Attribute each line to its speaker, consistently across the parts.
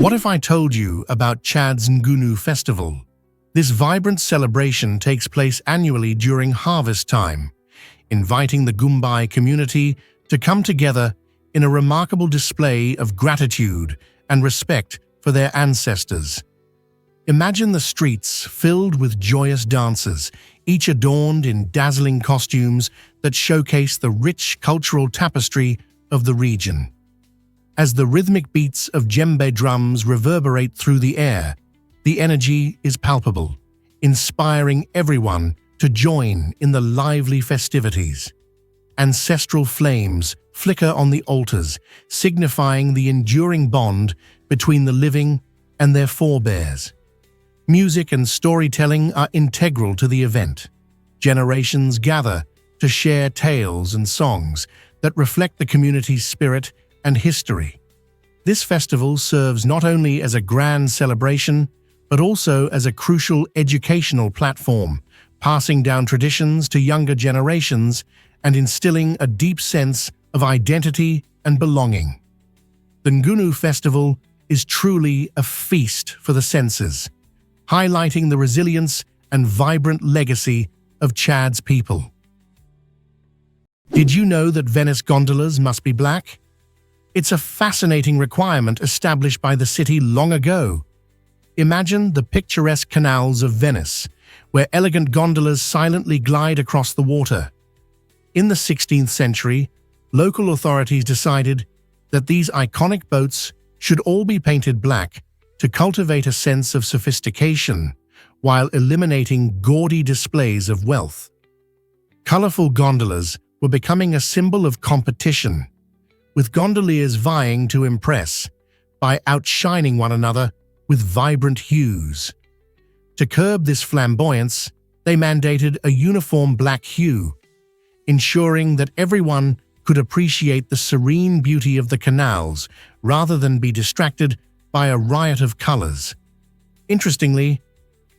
Speaker 1: What if I told you about Chad's Ngunu Festival? This vibrant celebration takes place annually during harvest time, inviting the Gumbai community to come together in a remarkable display of gratitude and respect for their ancestors. Imagine the streets filled with joyous dancers, each adorned in dazzling costumes that showcase the rich cultural tapestry of the region. As the rhythmic beats of djembe drums reverberate through the air, the energy is palpable, inspiring everyone to join in the lively festivities. Ancestral flames flicker on the altars, signifying the enduring bond between the living and their forebears. Music and storytelling are integral to the event. Generations gather to share tales and songs that reflect the community's spirit and history. This festival serves not only as a grand celebration, but also as a crucial educational platform, passing down traditions to younger generations and instilling a deep sense of identity and belonging. The Ngunu Festival is truly a feast for the senses, highlighting the resilience and vibrant legacy of Chad's people. Did you know that Venice gondolas must be black? It's a fascinating requirement established by the city long ago. Imagine the picturesque canals of Venice, where elegant gondolas silently glide across the water. In the 16th century, local authorities decided that these iconic boats should all be painted black to cultivate a sense of sophistication while eliminating gaudy displays of wealth. Colorful gondolas were becoming a symbol of competition, with gondoliers vying to impress by outshining one another with vibrant hues. To curb this flamboyance, they mandated a uniform black hue, ensuring that everyone could appreciate the serene beauty of the canals rather than be distracted by a riot of colors. Interestingly,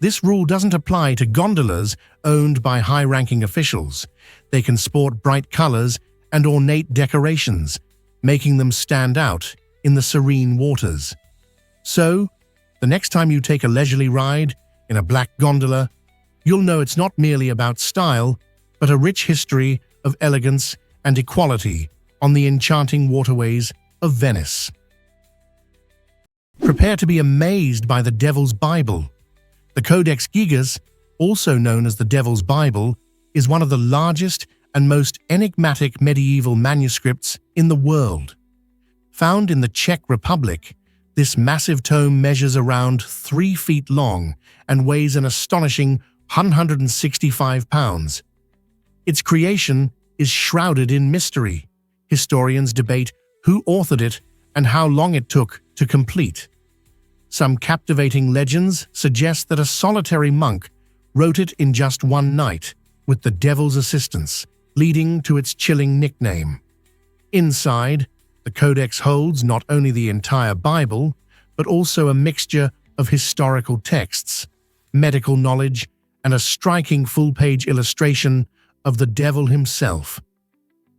Speaker 1: this rule doesn't apply to gondolas owned by high-ranking officials. They can sport bright colors and ornate decorations, making them stand out in the serene waters. So, the next time you take a leisurely ride in a black gondola, you'll know it's not merely about style, but a rich history of elegance and equality on the enchanting waterways of Venice. Prepare to be amazed by the Devil's Bible. The Codex Gigas, also known as the Devil's Bible, is one of the largest and most enigmatic medieval manuscripts in the world. Found in the Czech Republic, this massive tome measures around 3 feet long and weighs an astonishing 165 pounds. Its creation is shrouded in mystery. Historians debate who authored it and how long it took to complete. Some captivating legends suggest that a solitary monk wrote it in just one night, with the devil's assistance, leading to its chilling nickname. Inside, the Codex holds not only the entire Bible, but also a mixture of historical texts, medical knowledge, and a striking full-page illustration of the devil himself.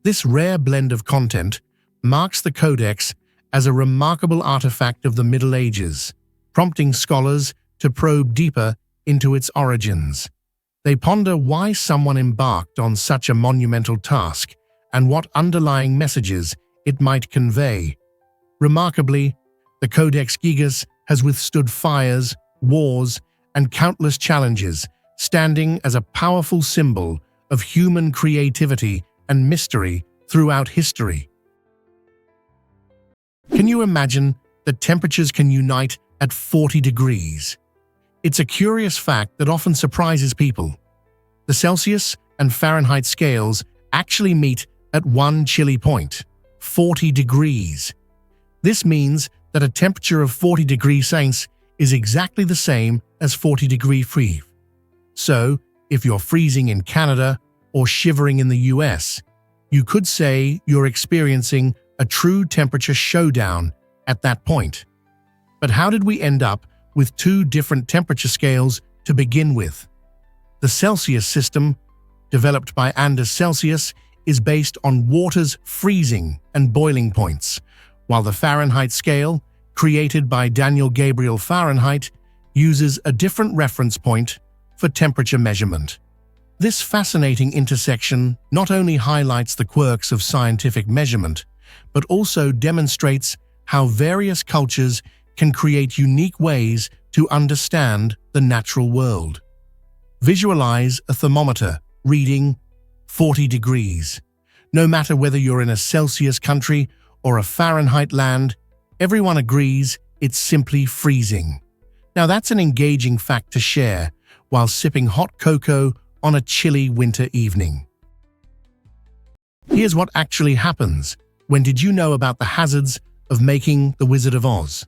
Speaker 1: This rare blend of content marks the Codex as a remarkable artifact of the Middle Ages, prompting scholars to probe deeper into its origins. They ponder why someone embarked on such a monumental task and what underlying messages it might convey. Remarkably, the Codex Gigas has withstood fires, wars, and countless challenges, standing as a powerful symbol of human creativity and mystery throughout history. Can you imagine that temperatures can unite at 40 degrees? It's a curious fact that often surprises people. The Celsius and Fahrenheit scales actually meet at one chilly point, 40 degrees. This means that a temperature of 40 degrees Celsius is exactly the same as 40 degrees Fahrenheit. So, if you're freezing in Canada or shivering in the US, you could say you're experiencing a true temperature showdown at that point. But how did we end up with two different temperature scales to begin with? The Celsius system, developed by Anders Celsius, is based on water's freezing and boiling points, while the Fahrenheit scale, created by Daniel Gabriel Fahrenheit, uses a different reference point for temperature measurement. This fascinating intersection not only highlights the quirks of scientific measurement, but also demonstrates how various cultures can create unique ways to understand the natural world. Visualize a thermometer reading 40 degrees. No matter whether you're in a Celsius country or a Fahrenheit land, everyone agrees it's simply freezing. Now that's an engaging fact to share while sipping hot cocoa on a chilly winter evening. Here's what actually happens. When did you know about the hazards of making The Wizard of Oz?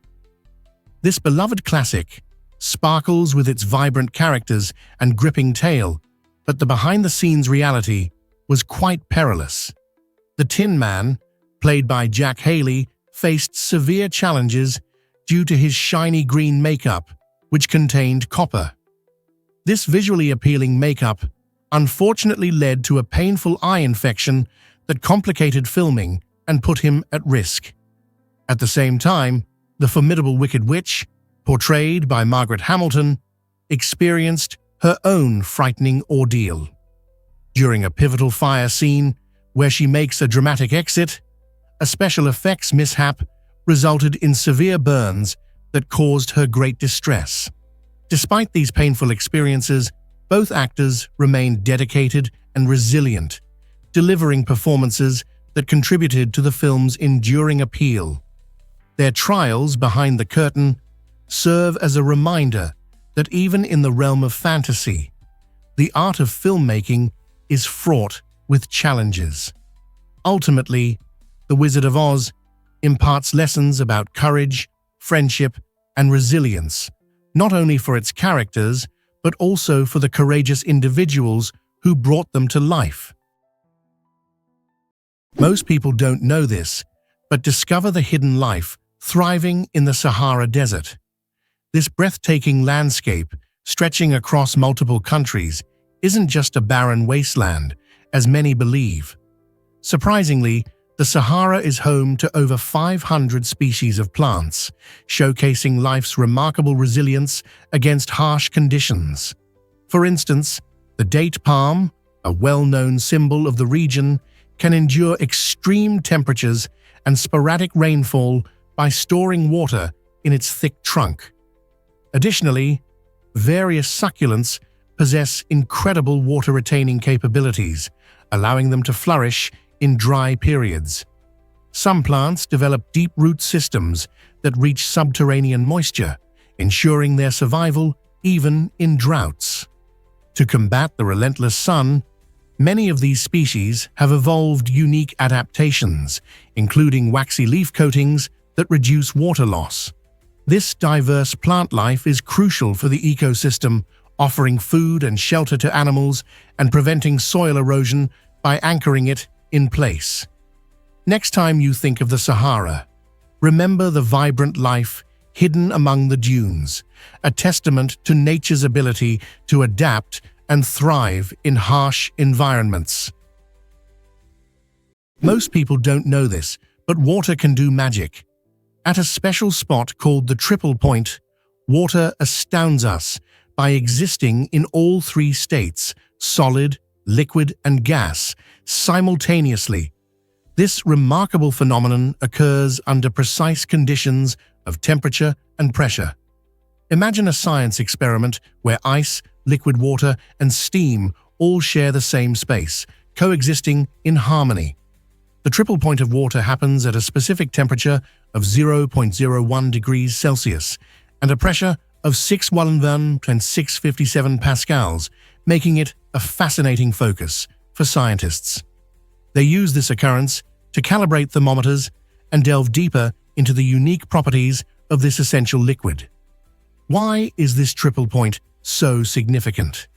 Speaker 1: This beloved classic sparkles with its vibrant characters and gripping tale, but the behind-the-scenes reality was quite perilous. The Tin Man, played by Jack Haley, faced severe challenges due to his shiny green makeup, which contained copper. This visually appealing makeup unfortunately led to a painful eye infection that complicated filming and put him at risk. At the same time, the formidable Wicked Witch, portrayed by Margaret Hamilton, experienced her own frightening ordeal. During a pivotal fire scene where she makes a dramatic exit, a special effects mishap resulted in severe burns that caused her great distress. Despite these painful experiences, both actors remained dedicated and resilient, delivering performances that contributed to the film's enduring appeal. Their trials behind the curtain serve as a reminder that even in the realm of fantasy, the art of filmmaking is fraught with challenges. Ultimately, The Wizard of Oz imparts lessons about courage, friendship, and resilience, not only for its characters, but also for the courageous individuals who brought them to life. Most people don't know this, but discover the hidden life thriving in the Sahara Desert. This breathtaking landscape, stretching across multiple countries, isn't just a barren wasteland, as many believe. Surprisingly, the Sahara is home to over 500 species of plants, showcasing life's remarkable resilience against harsh conditions. For instance, the date palm, a well-known symbol of the region, can endure extreme temperatures and sporadic rainfall by storing water in its thick trunk. Additionally, various succulents possess incredible water-retaining capabilities, allowing them to flourish in dry periods. Some plants develop deep root systems that reach subterranean moisture, ensuring their survival even in droughts. To combat the relentless sun, many of these species have evolved unique adaptations, including waxy leaf coatings that reduce water loss. This diverse plant life is crucial for the ecosystem, offering food and shelter to animals and preventing soil erosion by anchoring it in place. Next time you think of the Sahara, remember the vibrant life hidden among the dunes, a testament to nature's ability to adapt and thrive in harsh environments. Most people don't know this, but water can do magic. At a special spot called the Triple Point, water astounds us by existing in all three states, solid, liquid, and gas, simultaneously. This remarkable phenomenon occurs under precise conditions of temperature and pressure. Imagine a science experiment where ice, liquid water, and steam all share the same space, coexisting in harmony. The triple point of water happens at a specific temperature of 0.01 degrees Celsius and a pressure of 657 pascals, making it a fascinating focus for scientists. They use this occurrence to calibrate thermometers and delve deeper into the unique properties of this essential liquid. Why is this triple point so significant?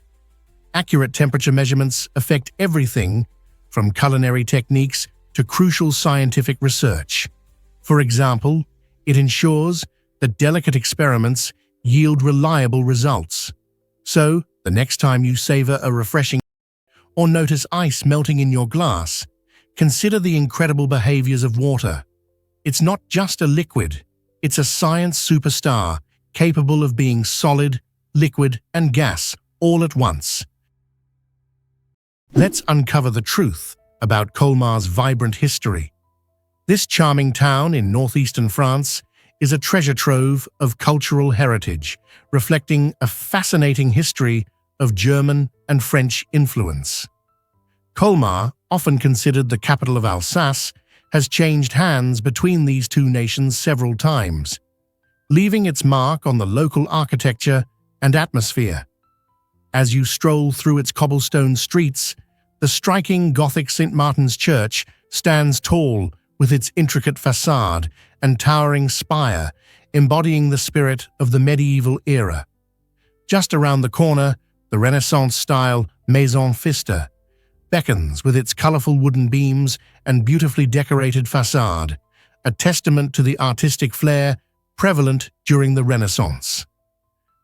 Speaker 1: Accurate temperature measurements affect everything from culinary techniques to crucial scientific research. For example, it ensures that delicate experiments yield reliable results. So, the next time you savor a refreshing or notice ice melting in your glass, consider the incredible behaviors of water. It's not just a liquid, It's a science superstar capable of being solid, liquid, and gas all at once. Let's uncover the truth about Colmar's vibrant history. This charming town in northeastern France is a treasure trove of cultural heritage, reflecting a fascinating history of German and French influence. Colmar, often considered the capital of Alsace, has changed hands between these two nations several times, leaving its mark on the local architecture and atmosphere. As you stroll through its cobblestone streets, the striking Gothic St. Martin's Church stands tall with its intricate facade and towering spire, embodying the spirit of the medieval era. Just around the corner, the Renaissance-style Maison Pfister beckons with its colorful wooden beams and beautifully decorated facade, a testament to the artistic flair prevalent during the Renaissance.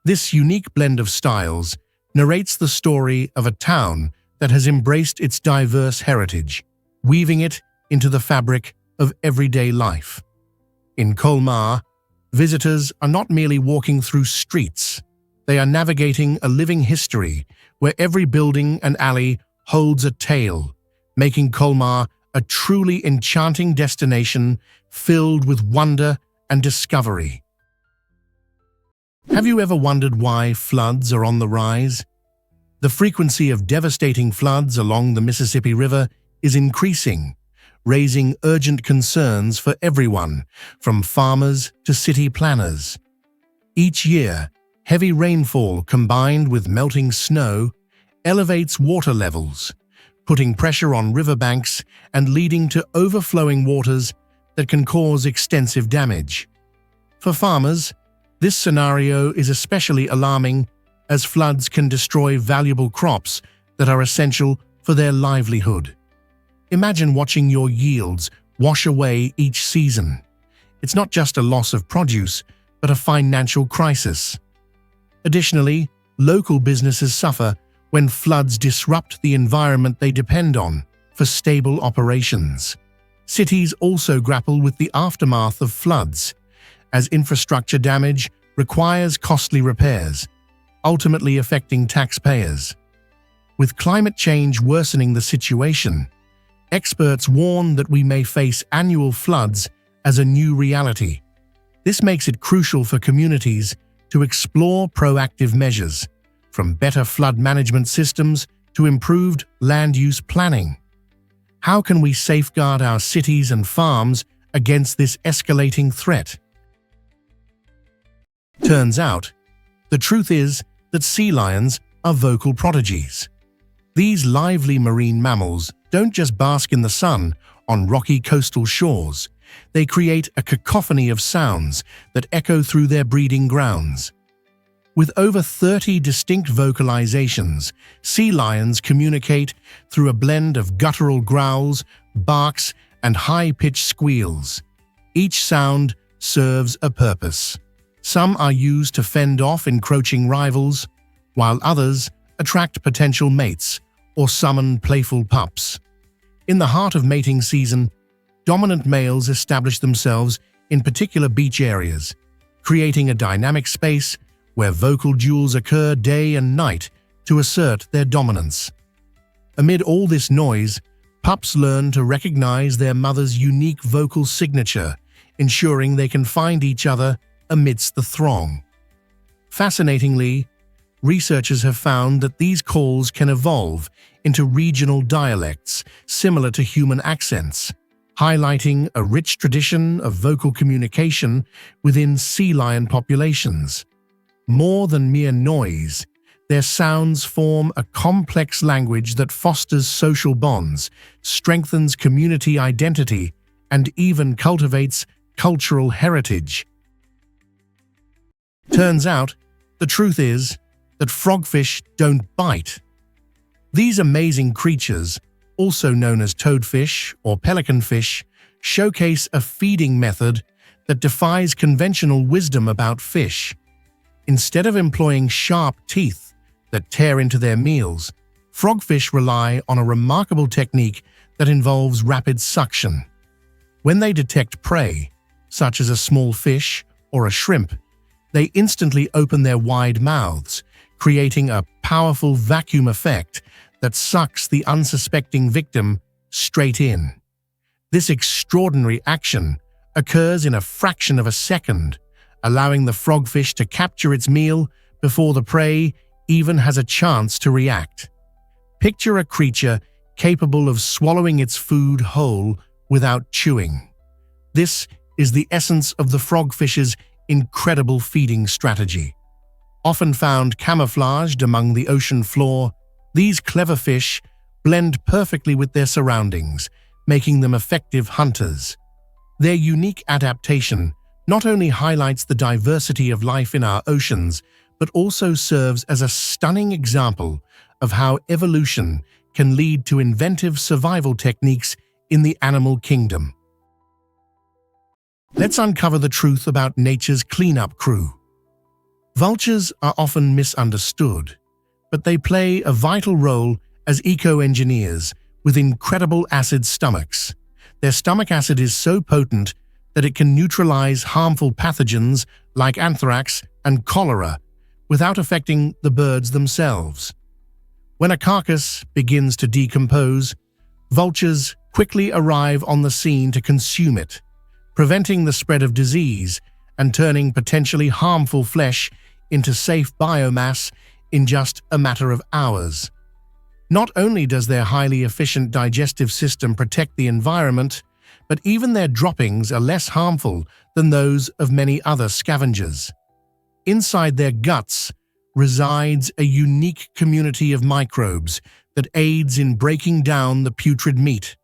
Speaker 1: This unique blend of styles narrates the story of a town that has embraced its diverse heritage, weaving it into the fabric of everyday life. In Colmar, visitors are not merely walking through streets, they are navigating a living history where every building and alley holds a tale, making Colmar a truly enchanting destination filled with wonder and discovery. Have you ever wondered why floods are on the rise? The frequency of devastating floods along the Mississippi River is increasing, raising urgent concerns for everyone, from farmers to city planners. Each year, heavy rainfall combined with melting snow elevates water levels, putting pressure on riverbanks and leading to overflowing waters that can cause extensive damage. For farmers, this scenario is especially alarming as floods can destroy valuable crops that are essential for their livelihood. Imagine watching your yields wash away each season. It's not just a loss of produce, but a financial crisis. Additionally, local businesses suffer when floods disrupt the environment they depend on for stable operations. Cities also grapple with the aftermath of floods, as infrastructure damage requires costly repairs, ultimately affecting taxpayers. With climate change worsening the situation, experts warn that we may face annual floods as a new reality. This makes it crucial for communities to explore proactive measures, from better flood management systems to improved land use planning. How can we safeguard our cities and farms against this escalating threat? Turns out, the truth is that sea lions are vocal prodigies. These lively marine mammals don't just bask in the sun on rocky coastal shores, they create a cacophony of sounds that echo through their breeding grounds. With over 30 distinct vocalizations, sea lions communicate through a blend of guttural growls, barks, and high-pitched squeals. Each sound serves a purpose. Some are used to fend off encroaching rivals, while others attract potential mates or summon playful pups. In the heart of mating season, dominant males establish themselves in particular beach areas, creating a dynamic space where vocal duels occur day and night to assert their dominance. Amid all this noise, pups learn to recognize their mother's unique vocal signature, ensuring they can find each other amidst the throng. Fascinatingly, researchers have found that these calls can evolve into regional dialects similar to human accents, highlighting a rich tradition of vocal communication within sea lion populations. More than mere noise, their sounds form a complex language that fosters social bonds, strengthens community identity, and even cultivates cultural heritage. Turns out, the truth is that frogfish don't bite. These amazing creatures, also known as toadfish or pelicanfish, showcase a feeding method that defies conventional wisdom about fish. Instead of employing sharp teeth that tear into their meals, frogfish rely on a remarkable technique that involves rapid suction. When they detect prey, such as a small fish or a shrimp, they instantly open their wide mouths, creating a powerful vacuum effect that sucks the unsuspecting victim straight in. This extraordinary action occurs in a fraction of a second, allowing the frogfish to capture its meal before the prey even has a chance to react. Picture a creature capable of swallowing its food whole without chewing. This is the essence of the frogfish's incredible feeding strategy. Often found camouflaged among the ocean floor, these clever fish blend perfectly with their surroundings, making them effective hunters. Their unique adaptation not only highlights the diversity of life in our oceans, but also serves as a stunning example of how evolution can lead to inventive survival techniques in the animal kingdom. Let's uncover the truth about nature's cleanup crew. Vultures are often misunderstood, but they play a vital role as eco-engineers with incredible acid stomachs. Their stomach acid is so potent that it can neutralize harmful pathogens like anthrax and cholera without affecting the birds themselves. When a carcass begins to decompose, vultures quickly arrive on the scene to consume it, preventing the spread of disease and turning potentially harmful flesh into safe biomass in just a matter of hours. Not only does their highly efficient digestive system protect the environment, but even their droppings are less harmful than those of many other scavengers. Inside their guts resides a unique community of microbes that aids in breaking down the putrid meat,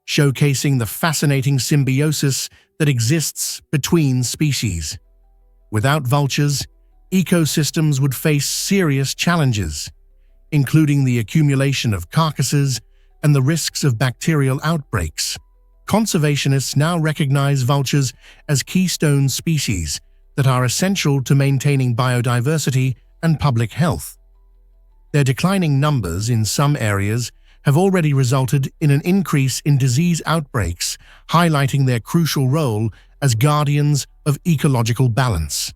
Speaker 1: showcasing the fascinating symbiosis that exists between species. Without vultures, ecosystems would face serious challenges, including the accumulation of carcasses and the risks of bacterial outbreaks. Conservationists now recognize vultures as keystone species that are essential to maintaining biodiversity and public health. Their declining numbers in some areas have already resulted in an increase in disease outbreaks, highlighting their crucial role as guardians of ecological balance.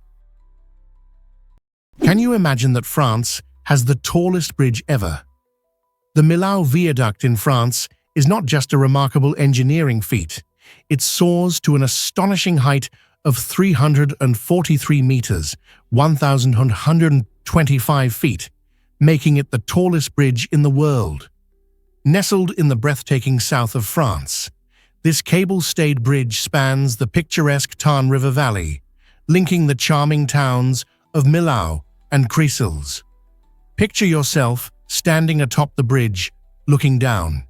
Speaker 1: Can you imagine that France has the tallest bridge ever? The Millau Viaduct in France is not just a remarkable engineering feat. It soars to an astonishing height of 343 meters, 1,125 feet, making it the tallest bridge in the world. Nestled in the breathtaking south of France, this cable-stayed bridge spans the picturesque Tarn River Valley, linking the charming towns of Millau and Creusils. Picture yourself standing atop the bridge, looking down.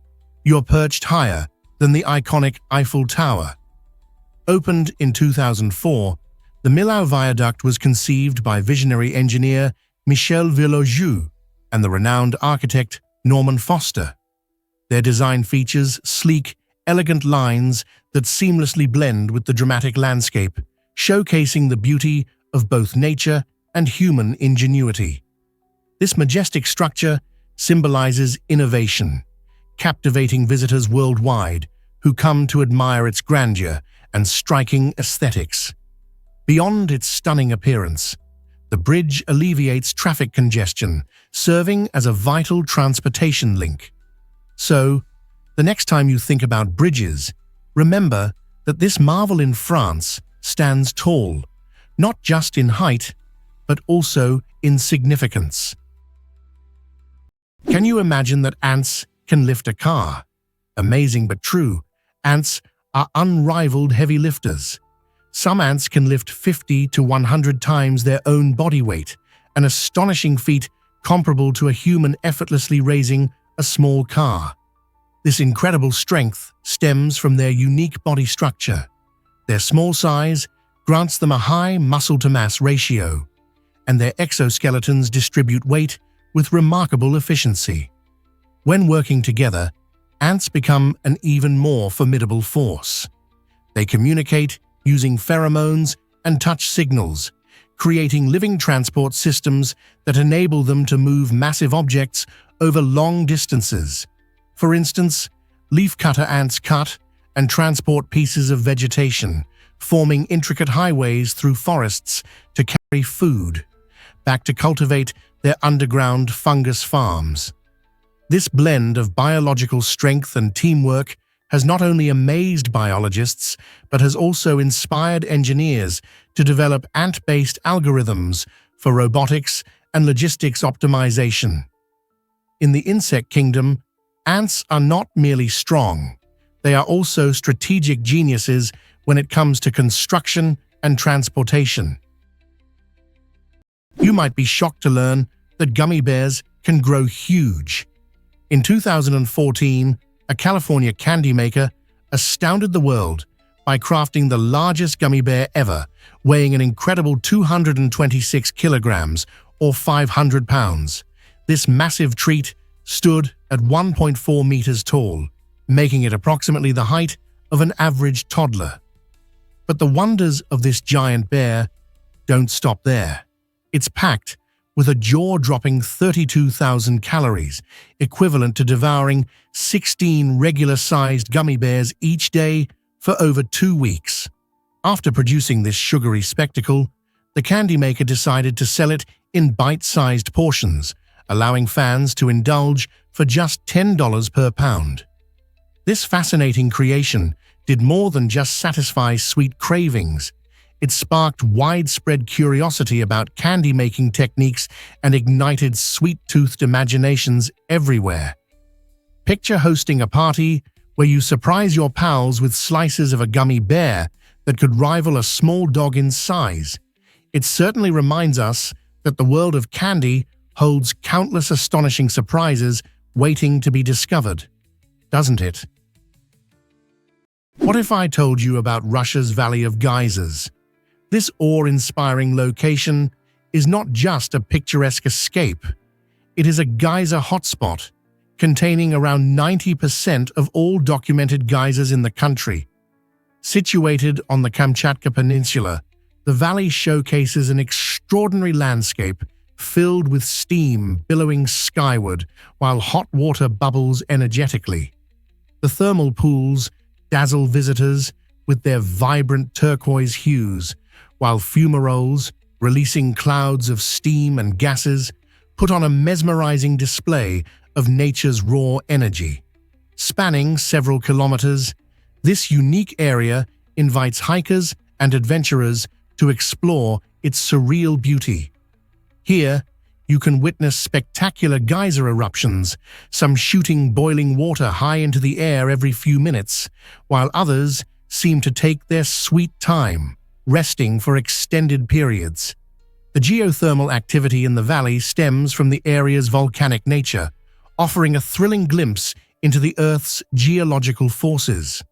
Speaker 1: You're perched higher than the iconic Eiffel Tower. Opened in 2004, the Millau Viaduct was conceived by visionary engineer Michel Villojou and the renowned architect Norman Foster. Their design features sleek, elegant lines that seamlessly blend with the dramatic landscape, showcasing the beauty of both nature and human ingenuity. This majestic structure symbolizes innovation, captivating visitors worldwide who come to admire its grandeur and striking aesthetics. Beyond its stunning appearance, the bridge alleviates traffic congestion, serving as a vital transportation link. So, the next time you think about bridges, remember that this marvel in France stands tall, not just in height, but also in significance. Can you imagine that ants can lift a car? Amazing but true, ants are unrivaled heavy lifters. Some ants can lift 50 to 100 times their own body weight, an astonishing feat comparable to a human effortlessly raising a small car. This incredible strength stems from their unique body structure. Their small size grants them a high muscle-to-mass ratio, and their exoskeletons distribute weight with remarkable efficiency. When working together, ants become an even more formidable force. They communicate using pheromones and touch signals, creating living transport systems that enable them to move massive objects over long distances. For instance, leafcutter ants cut and transport pieces of vegetation, forming intricate highways through forests to carry food back to cultivate their underground fungus farms. This blend of biological strength and teamwork has not only amazed biologists, but has also inspired engineers to develop ant-based algorithms for robotics and logistics optimization. In the insect kingdom, ants are not merely strong, they are also strategic geniuses when it comes to construction and transportation. You might be shocked to learn that gummy bears can grow huge. In 2014, a California candy maker astounded the world by crafting the largest gummy bear ever, weighing an incredible 226 kilograms or 500 pounds. This massive treat stood at 1.4 meters tall, making it approximately the height of an average toddler. But the wonders of this giant bear don't stop there. It's packed with a jaw-dropping 32,000 calories, equivalent to devouring 16 regular-sized gummy bears each day for over 2 weeks. After producing this sugary spectacle, the candy maker decided to sell it in bite-sized portions, allowing fans to indulge for just $10 per pound. This fascinating creation did more than just satisfy sweet cravings. It sparked widespread curiosity about candy-making techniques and ignited sweet-toothed imaginations everywhere. Picture hosting a party where you surprise your pals with slices of a gummy bear that could rival a small dog in size. It certainly reminds us that the world of candy holds countless astonishing surprises waiting to be discovered, doesn't it? What if I told you about Russia's Valley of Geysers? This awe-inspiring location is not just a picturesque escape. It is a geyser hotspot, containing around 90% of all documented geysers in the country. Situated on the Kamchatka Peninsula, the valley showcases an extraordinary landscape filled with steam billowing skyward while hot water bubbles energetically. The thermal pools dazzle visitors with their vibrant turquoise hues, while fumaroles, releasing clouds of steam and gases, put on a mesmerizing display of nature's raw energy. Spanning several kilometers, this unique area invites hikers and adventurers to explore its surreal beauty. Here, you can witness spectacular geyser eruptions, some shooting boiling water high into the air every few minutes, while others seem to take their sweet time, resting for extended periods. The geothermal activity in the valley stems from the area's volcanic nature, offering a thrilling glimpse into the Earth's geological forces.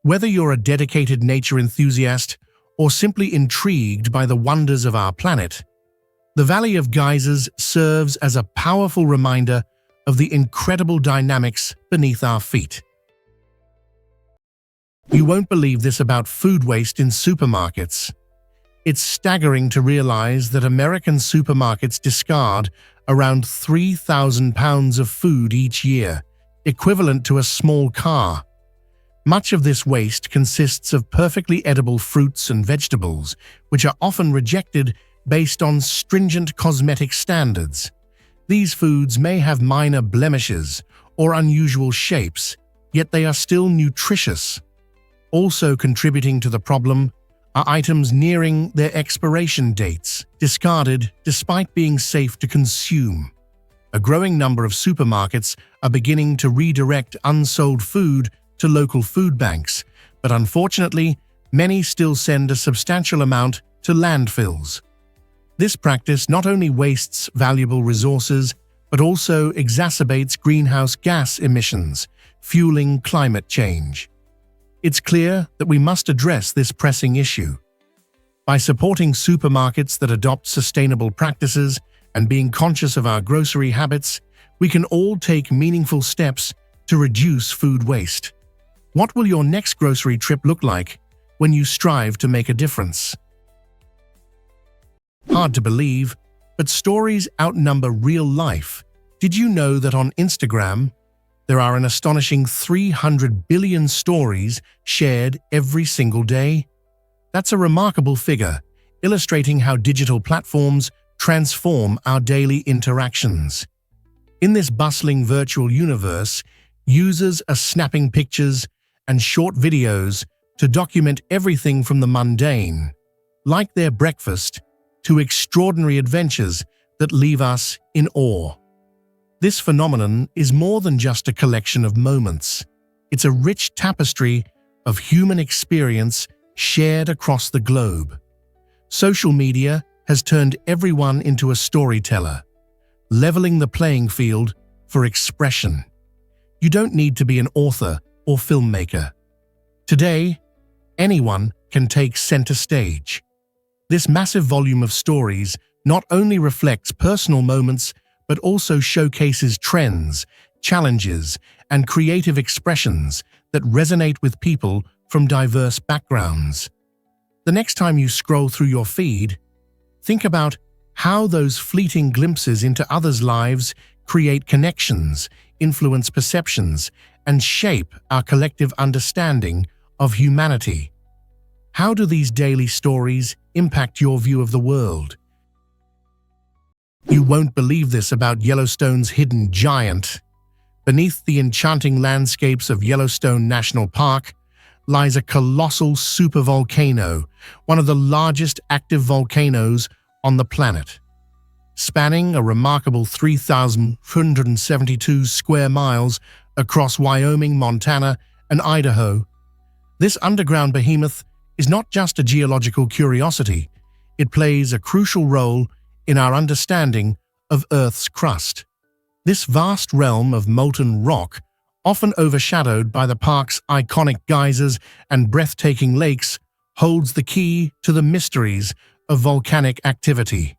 Speaker 1: Whether you're a dedicated nature enthusiast or simply intrigued by the wonders of our planet, the Valley of Geysers serves as a powerful reminder of the incredible dynamics beneath our feet. You won't believe this about food waste in supermarkets. It's staggering to realize that American supermarkets discard around 3,000 pounds of food each year, equivalent to a small car. Much of this waste consists of perfectly edible fruits and vegetables, which are often rejected based on stringent cosmetic standards. These foods may have minor blemishes or unusual shapes, yet they are still nutritious. Also contributing to the problem are items nearing their expiration dates, discarded despite being safe to consume. A growing number of supermarkets are beginning to redirect unsold food to local food banks, but unfortunately, many still send a substantial amount to landfills. This practice not only wastes valuable resources, but also exacerbates greenhouse gas emissions, fueling climate change. It's clear that we must address this pressing issue. By supporting supermarkets that adopt sustainable practices and being conscious of our grocery habits, we can all take meaningful steps to reduce food waste. What will your next grocery trip look like when you strive to make a difference? Hard to believe, but stories outnumber real life. Did you know that on Instagram, there are an astonishing 300 billion stories shared every single day? That's a remarkable figure, illustrating how digital platforms transform our daily interactions. In this bustling virtual universe, users are snapping pictures and short videos to document everything from the mundane, like their breakfast, to extraordinary adventures that leave us in awe. This phenomenon is more than just a collection of moments. It's a rich tapestry of human experience shared across the globe. Social media has turned everyone into a storyteller, leveling the playing field for expression. You don't need to be an author or filmmaker. Today, anyone can take center stage. This massive volume of stories not only reflects personal moments, but also showcases trends, challenges, and creative expressions that resonate with people from diverse backgrounds. The next time you scroll through your feed, think about how those fleeting glimpses into others' lives create connections, influence perceptions, and shape our collective understanding of humanity. How do these daily stories impact your view of the world? You won't believe this about Yellowstone's hidden giant. Beneath the enchanting landscapes of Yellowstone National Park lies a colossal supervolcano, one of the largest active volcanoes on the planet. Spanning a remarkable 3,472 square miles across Wyoming, Montana, and Idaho, this underground behemoth is not just a geological curiosity, it plays a crucial role in our understanding of Earth's crust. This vast realm of molten rock, often overshadowed by the park's iconic geysers and breathtaking lakes, holds the key to the mysteries of volcanic activity.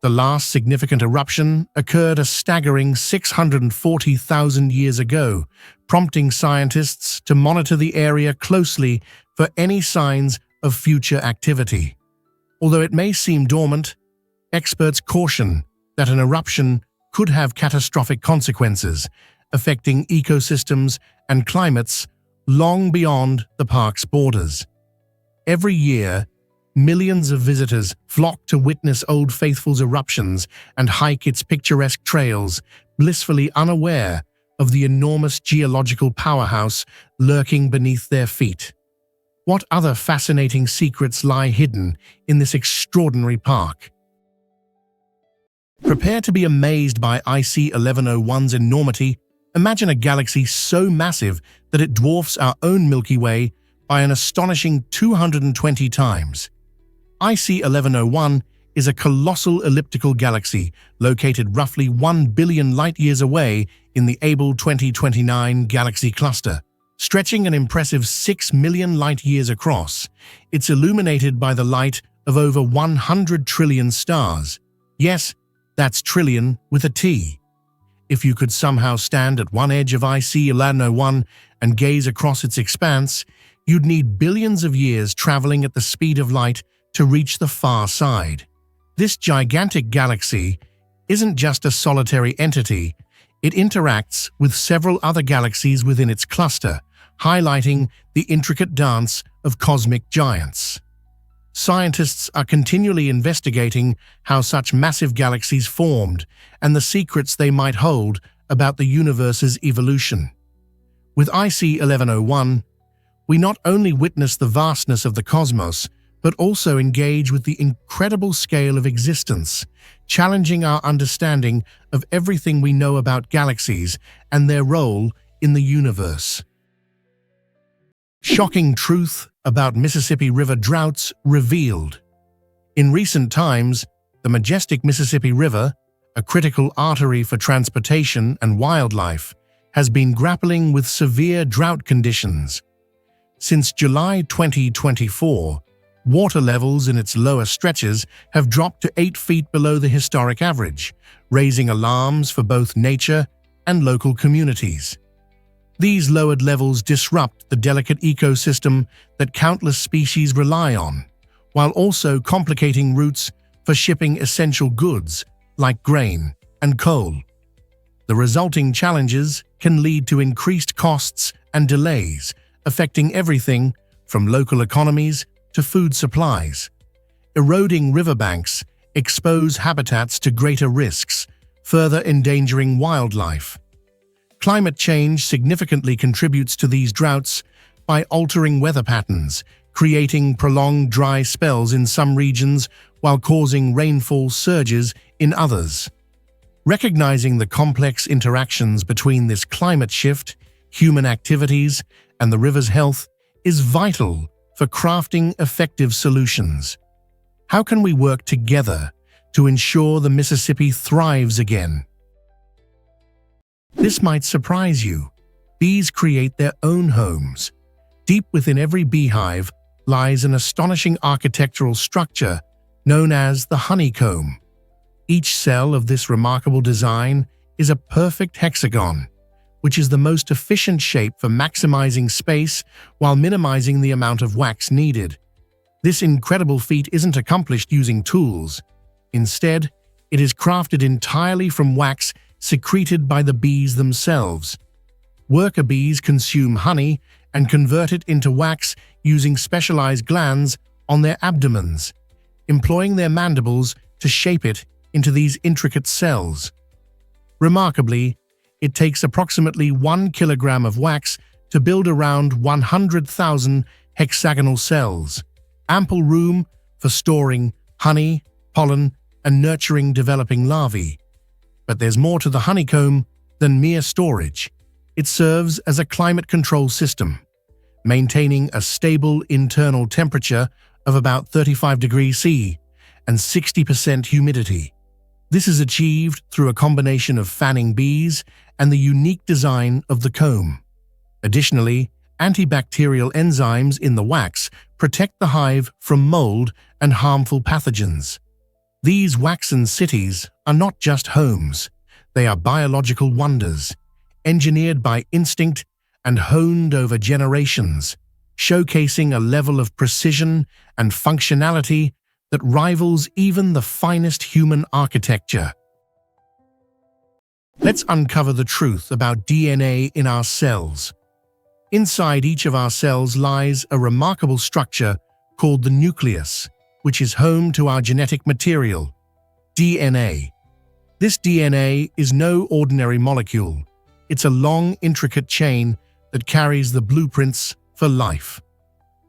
Speaker 1: The last significant eruption occurred a staggering 640,000 years ago, prompting scientists to monitor the area closely for any signs of future activity. Although it may seem dormant, experts caution that an eruption could have catastrophic consequences, affecting ecosystems and climates long beyond the park's borders. Every year, millions of visitors flock to witness Old Faithful's eruptions and hike its picturesque trails, blissfully unaware of the enormous geological powerhouse lurking beneath their feet. What other fascinating secrets lie hidden in this extraordinary park? Prepare to be amazed by IC 1101's enormity. Imagine a galaxy so massive that it dwarfs our own Milky Way by an astonishing 220 times. IC 1101 is a colossal elliptical galaxy located roughly 1 billion light-years away in the Abell 2029 galaxy cluster. Stretching an impressive 6 million light-years across, it's illuminated by the light of over 100 trillion stars. Yes, that's trillion with a T. If you could somehow stand at one edge of IC 1101 and gaze across its expanse, you'd need billions of years traveling at the speed of light to reach the far side. This gigantic galaxy isn't just a solitary entity, it interacts with several other galaxies within its cluster, highlighting the intricate dance of cosmic giants. Scientists are continually investigating how such massive galaxies formed and the secrets they might hold about the universe's evolution. With IC 1101, we not only witness the vastness of the cosmos, but also engage with the incredible scale of existence, challenging our understanding of everything we know about galaxies and their role in the universe. Shocking truth about Mississippi River droughts revealed. In recent times, the majestic Mississippi River, a critical artery for transportation and wildlife, has been grappling with severe drought conditions. Since July 2024, water levels in its lower stretches have dropped to 8 feet below the historic average, raising alarms for both nature and local communities. These lowered levels disrupt the delicate ecosystem that countless species rely on, while also complicating routes for shipping essential goods like grain and coal. The resulting challenges can lead to increased costs and delays, affecting everything from local economies to food supplies. Eroding riverbanks expose habitats to greater risks, further endangering wildlife. Climate change significantly contributes to these droughts by altering weather patterns, creating prolonged dry spells in some regions while causing rainfall surges in others. Recognizing the complex interactions between this climate shift, human activities, and the river's health is vital for crafting effective solutions. How can we work together to ensure the Mississippi thrives again? This might surprise you. Bees create their own homes. Deep within every beehive lies an astonishing architectural structure known as the honeycomb. Each cell of this remarkable design is a perfect hexagon, which is the most efficient shape for maximizing space while minimizing the amount of wax needed. This incredible feat isn't accomplished using tools. Instead, it is crafted entirely from wax secreted by the bees themselves. Worker bees consume honey and convert it into wax using specialized glands on their abdomens, employing their mandibles to shape it into these intricate cells. Remarkably, it takes approximately 1 kilogram of wax to build around 100,000 hexagonal cells, ample room for storing honey, pollen, and nurturing developing larvae. But there's more to the honeycomb than mere storage. It serves as a climate control system, maintaining a stable internal temperature of about 35 degrees C and 60% humidity. This is achieved through a combination of fanning bees and the unique design of the comb. Additionally, antibacterial enzymes in the wax protect the hive from mold and harmful pathogens. These waxen cities are not just homes, they are biological wonders, engineered by instinct and honed over generations, showcasing a level of precision and functionality that rivals even the finest human architecture. Let's uncover the truth about DNA in our cells. Inside each of our cells lies a remarkable structure called the nucleus, which is home to our genetic material, DNA. This DNA is no ordinary molecule. It's a long, intricate chain that carries the blueprints for life.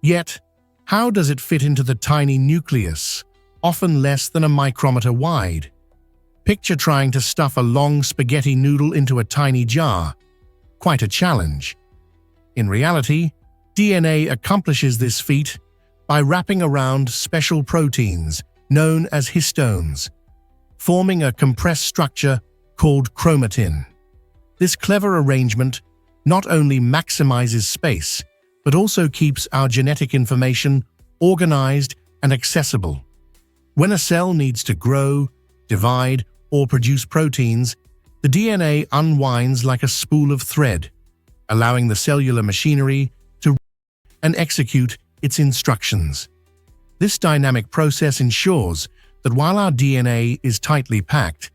Speaker 1: Yet, how does it fit into the tiny nucleus, often less than a micrometer wide? Picture trying to stuff a long spaghetti noodle into a tiny jar. Quite a challenge. In reality, DNA accomplishes this feat by wrapping around special proteins known as histones, forming a compressed structure called chromatin. This clever arrangement not only maximizes space, but also keeps our genetic information organized and accessible. When a cell needs to grow, divide, or produce proteins, the DNA unwinds like a spool of thread, allowing the cellular machinery to and execute its instructions. This dynamic process ensures that while our DNA is tightly packed,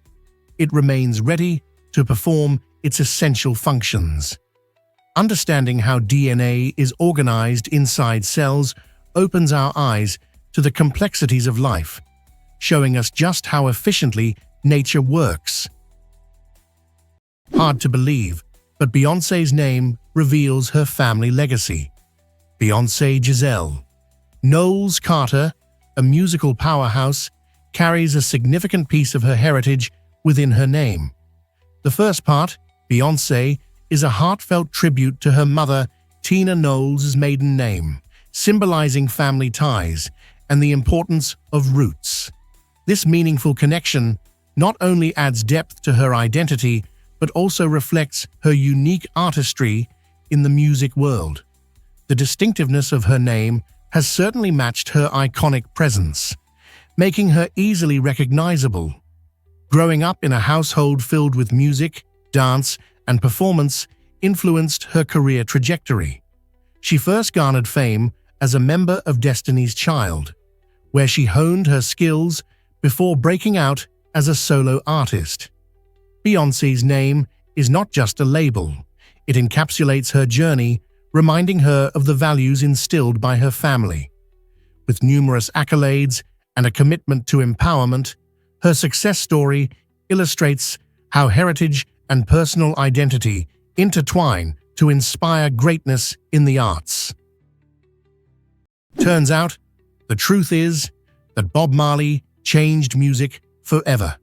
Speaker 1: it remains ready to perform its essential functions. Understanding how DNA is organized inside cells opens our eyes to the complexities of life, showing us just how efficiently nature works. Hard to believe, but Beyoncé's name reveals her family legacy. Beyoncé Giselle. Knowles Carter, a musical powerhouse, carries a significant piece of her heritage within her name. The first part, Beyoncé, is a heartfelt tribute to her mother, Tina Knowles' maiden name, symbolizing family ties and the importance of roots. This meaningful connection not only adds depth to her identity, but also reflects her unique artistry in the music world. The distinctiveness of her name has certainly matched her iconic presence, making her easily recognizable. Growing up in a household filled with music, dance, and performance influenced her career trajectory. She first garnered fame as a member of Destiny's Child, where she honed her skills before breaking out as a solo artist. Beyoncé's name is not just a label, it encapsulates her journey, reminding her of the values instilled by her family. With numerous accolades and a commitment to empowerment, her success story illustrates how heritage and personal identity intertwine to inspire greatness in the arts. Turns out, the truth is that Bob Marley changed music forever.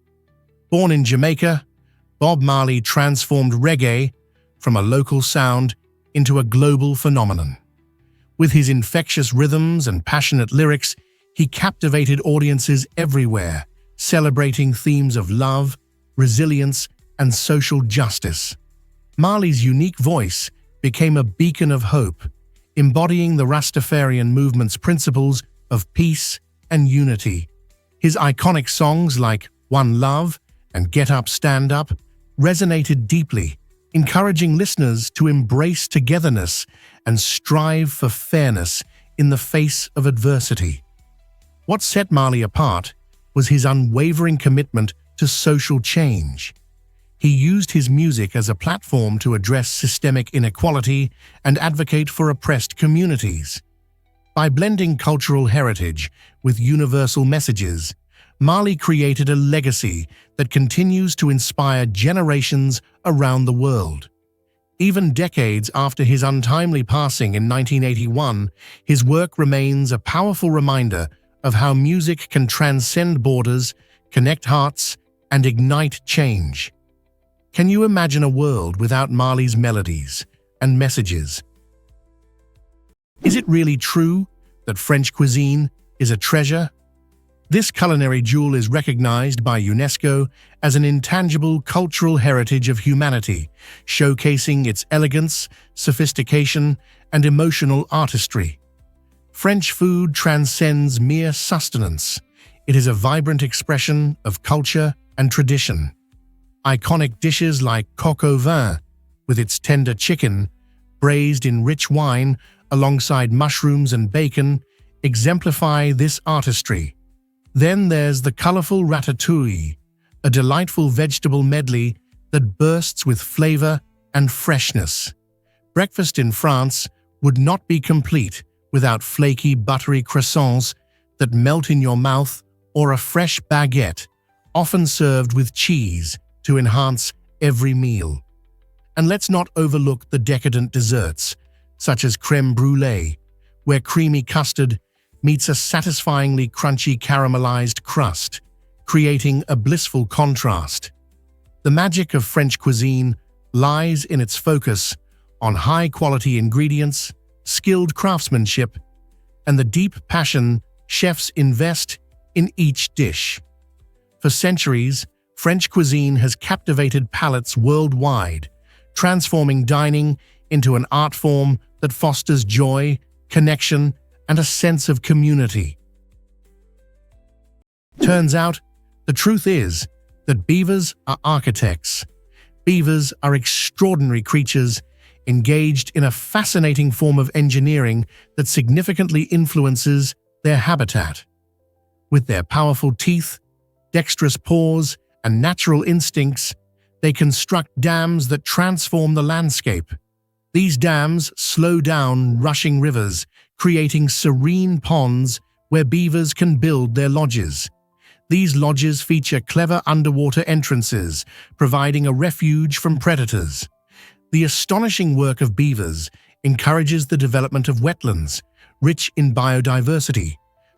Speaker 1: Born in Jamaica, Bob Marley transformed reggae from a local sound into a global phenomenon. With his infectious rhythms and passionate lyrics, he captivated audiences everywhere, celebrating themes of love, resilience, and social justice. Marley's unique voice became a beacon of hope, embodying the Rastafarian movement's principles of peace and unity. His iconic songs like One Love and Get Up, Stand Up resonated deeply, encouraging listeners to embrace togetherness and strive for fairness in the face of adversity. What set Marley apart was his unwavering commitment to social change. He used his music as a platform to address systemic inequality and advocate for oppressed communities. By blending cultural heritage with universal messages, Marley created a legacy that continues to inspire generations around the world. Even decades after his untimely passing in 1981, his work remains a powerful reminder of how music can transcend borders, connect hearts, and ignite change. Can you imagine a world without Marley's melodies and messages? Is it really true that French cuisine is a treasure? This culinary jewel is recognized by UNESCO as an intangible cultural heritage of humanity, showcasing its elegance, sophistication, and emotional artistry. French food transcends mere sustenance. It is a vibrant expression of culture and tradition. Iconic dishes like coq au vin, with its tender chicken, braised in rich wine alongside mushrooms and bacon, exemplify this artistry. Then there's the colorful ratatouille, a delightful vegetable medley that bursts with flavor and freshness. Breakfast in France would not be complete without flaky, buttery croissants that melt in your mouth, or a fresh baguette, often served with cheese to enhance every meal. And let's not overlook the decadent desserts, such as crème brûlée, where creamy custard meets a satisfyingly crunchy caramelized crust, creating a blissful contrast. The magic of French cuisine lies in its focus on high-quality ingredients, skilled craftsmanship, and the deep passion chefs invest in each dish. For centuries, French cuisine has captivated palates worldwide, transforming dining into an art form that fosters joy, connection, and a sense of community. Turns out, the truth is that beavers are architects. Beavers are extraordinary creatures engaged in a fascinating form of engineering that significantly influences their habitat. With their powerful teeth, dexterous paws, and natural instincts, they construct dams that transform the landscape. These dams slow down rushing rivers, creating serene ponds where beavers can build their lodges. These lodges feature clever underwater entrances, providing a refuge from predators. The astonishing work of beavers encourages the development of wetlands, rich in biodiversity,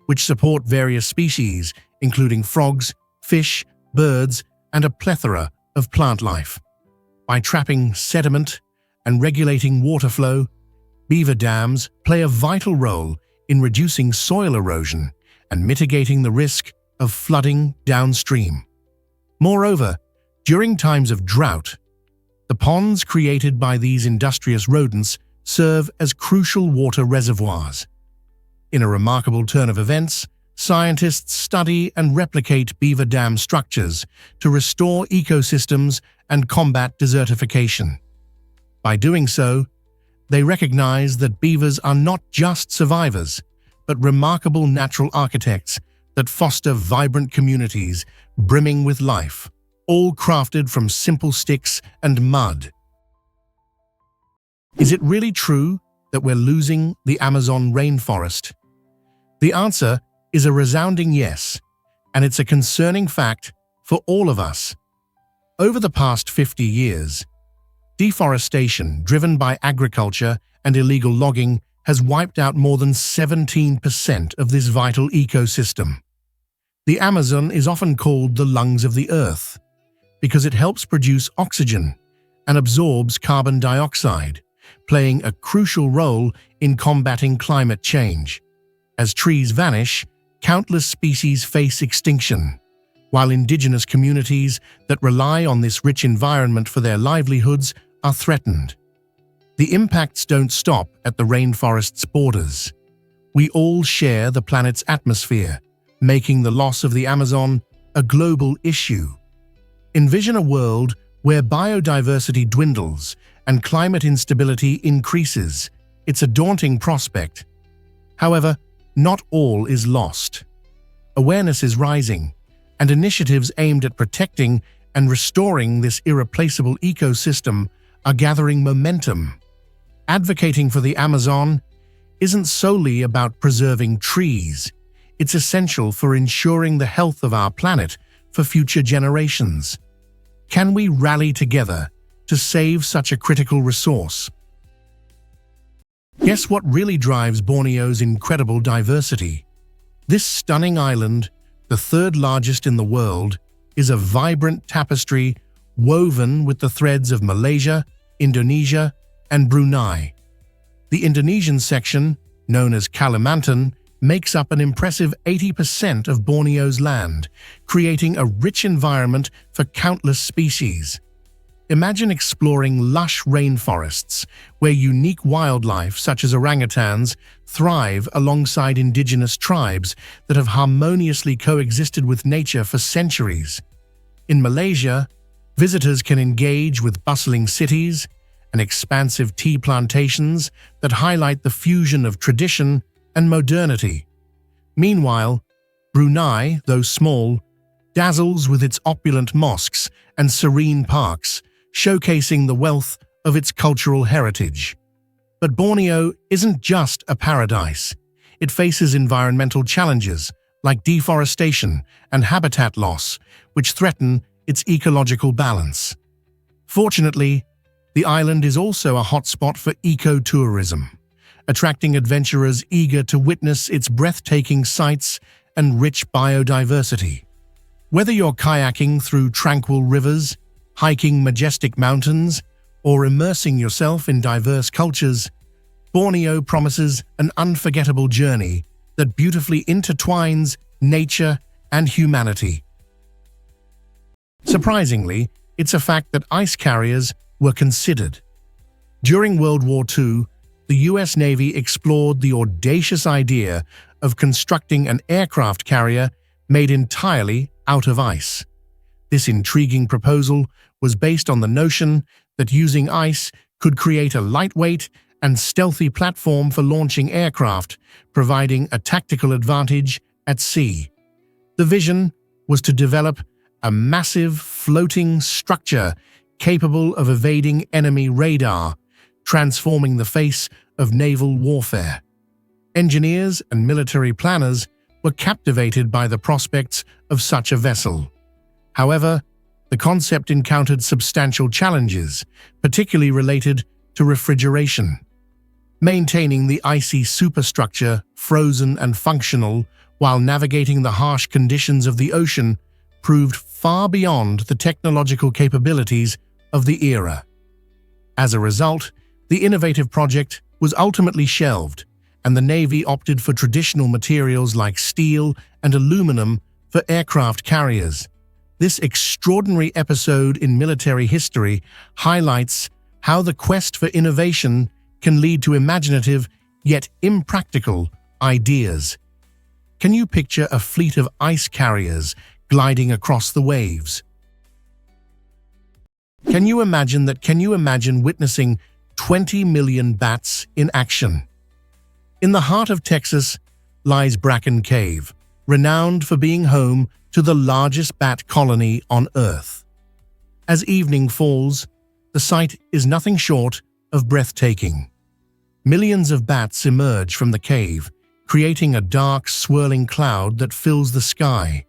Speaker 1: which support various species, including frogs, fish, birds, and a plethora of plant life. By trapping sediment and regulating water flow, beaver dams play a vital role in reducing soil erosion and mitigating the risk of flooding downstream. Moreover, during times of drought, the ponds created by these industrious rodents serve as crucial water reservoirs. In a remarkable turn of events, scientists study and replicate beaver dam structures to restore ecosystems and combat desertification. By doing so, they recognize that beavers are not just survivors, but remarkable natural architects that foster vibrant communities brimming with life, all crafted from simple sticks and mud. Is it really true that we're losing the Amazon rainforest? The answer is a resounding yes, and it's a concerning fact for all of us. Over the past 50 years, deforestation driven by agriculture and illegal logging has wiped out more than 17% of this vital ecosystem. The Amazon is often called the lungs of the earth because it helps produce oxygen and absorbs carbon dioxide, playing a crucial role in combating climate change. As trees vanish, countless species face extinction, while indigenous communities that rely on this rich environment for their livelihoods are threatened. The impacts don't stop at the rainforest's borders. We all share the planet's atmosphere, making the loss of the Amazon a global issue. Envision a world where biodiversity dwindles and climate instability increases. It's a daunting prospect. However, not all is lost. Awareness is rising, and initiatives aimed at protecting and restoring this irreplaceable ecosystem are gathering momentum. Advocating for the Amazon isn't solely about preserving trees. It's essential for ensuring the health of our planet for future generations. Can we rally together to save such a critical resource? Guess what really drives Borneo's incredible diversity? This stunning island, the third largest in the world, is a vibrant tapestry woven with the threads of Malaysia, Indonesia, and Brunei. The Indonesian section, known as Kalimantan, makes up an impressive 80% of Borneo's land, creating a rich environment for countless species. Imagine exploring lush rainforests, where unique wildlife such as orangutans thrive alongside indigenous tribes that have harmoniously coexisted with nature for centuries. In Malaysia, visitors can engage with bustling cities and expansive tea plantations that highlight the fusion of tradition and modernity. Meanwhile, Brunei, though small, dazzles with its opulent mosques and serene parks, showcasing the wealth of its cultural heritage. But Borneo isn't just a paradise. It faces environmental challenges like deforestation and habitat loss, which threaten its ecological balance. Fortunately, the island is also a hotspot for ecotourism, attracting adventurers eager to witness its breathtaking sights and rich biodiversity. Whether you're kayaking through tranquil rivers, hiking majestic mountains, or immersing yourself in diverse cultures, Borneo promises an unforgettable journey that beautifully intertwines nature and humanity. Surprisingly, it's a fact that ice carriers were considered. During World War II, the US Navy explored the audacious idea of constructing an aircraft carrier made entirely out of ice. This intriguing proposal was based on the notion that using ice could create a lightweight and stealthy platform for launching aircraft, providing a tactical advantage at sea. The vision was to develop a massive floating structure capable of evading enemy radar, transforming the face of naval warfare. Engineers and military planners were captivated by the prospects of such a vessel. However, the concept encountered substantial challenges, particularly related to refrigeration. Maintaining the icy superstructure frozen and functional while navigating the harsh conditions of the ocean proved far beyond the technological capabilities of the era. As a result, the innovative project was ultimately shelved, and the Navy opted for traditional materials like steel and aluminum for aircraft carriers. This extraordinary episode in military history highlights how the quest for innovation can lead to imaginative yet impractical ideas. Can you picture a fleet of ice carriers gliding across the waves? Can you imagine witnessing 20 million bats in action? In the heart of Texas lies Bracken Cave, renowned for being home to the largest bat colony on Earth. As evening falls, the sight is nothing short of breathtaking. Millions of bats emerge from the cave, creating a dark, swirling cloud that fills the sky.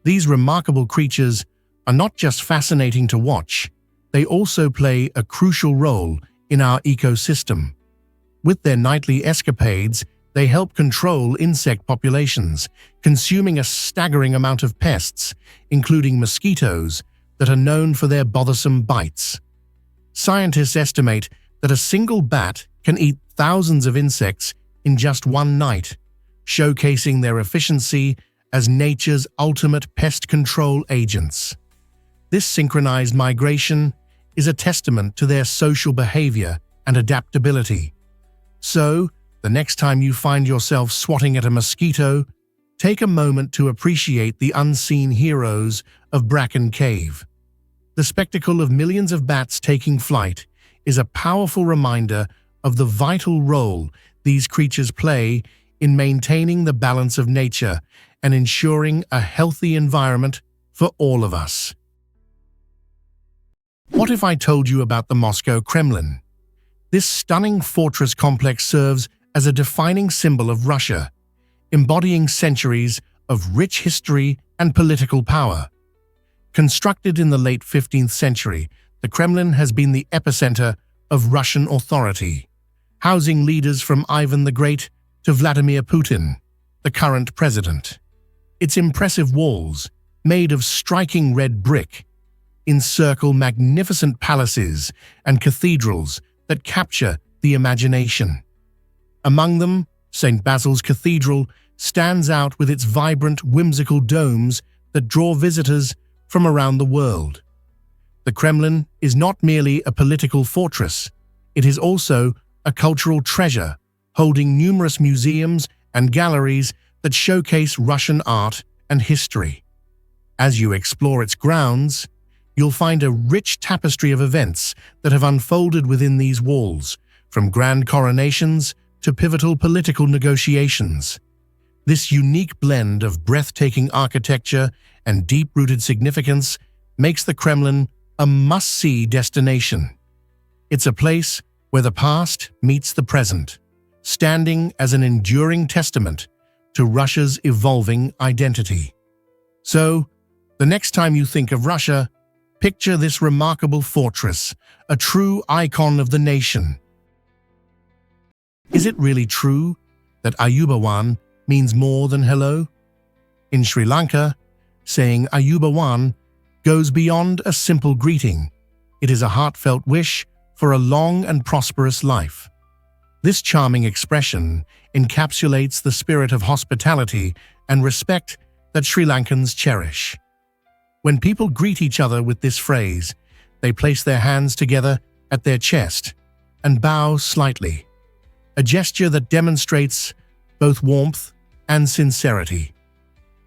Speaker 1: These remarkable creatures are not just fascinating to watch, they also play a crucial role in our ecosystem. With their nightly escapades, they help control insect populations, consuming a staggering amount of pests, including mosquitoes, that are known for their bothersome bites. Scientists estimate that a single bat can eat thousands of insects in just one night, showcasing their efficiency as nature's ultimate pest control agents. This synchronized migration is a testament to their social behavior and adaptability. So, the next time you find yourself swatting at a mosquito, take a moment to appreciate the unseen heroes of Bracken Cave. The spectacle of millions of bats taking flight is a powerful reminder of the vital role these creatures play in maintaining the balance of nature and ensuring a healthy environment for all of us. What if I told you about the Moscow Kremlin? This stunning fortress complex serves as a defining symbol of Russia, embodying centuries of rich history and political power. Constructed in the late 15th century, the Kremlin has been the epicenter of Russian authority, housing leaders from Ivan the Great to Vladimir Putin, the current president. Its impressive walls, made of striking red brick, encircle magnificent palaces and cathedrals that capture the imagination. Among them, St. Basil's Cathedral stands out with its vibrant, whimsical domes that draw visitors from around the world. The Kremlin is not merely a political fortress, it is also a cultural treasure, holding numerous museums and galleries that showcase Russian art and history. As you explore its grounds, you'll find a rich tapestry of events that have unfolded within these walls, from grand coronations to pivotal political negotiations. This unique blend of breathtaking architecture and deep-rooted significance makes the Kremlin a must-see destination. It's a place where the past meets the present, standing as an enduring testament to Russia's evolving identity. So, the next time you think of Russia, picture this remarkable fortress, a true icon of the nation. Is it really true that Ayubawan means more than hello? In Sri Lanka, saying Ayubawan goes beyond a simple greeting. It is a heartfelt wish for a long and prosperous life. This charming expression encapsulates the spirit of hospitality and respect that Sri Lankans cherish. When people greet each other with this phrase, they place their hands together at their chest and bow slightly, a gesture that demonstrates both warmth and sincerity.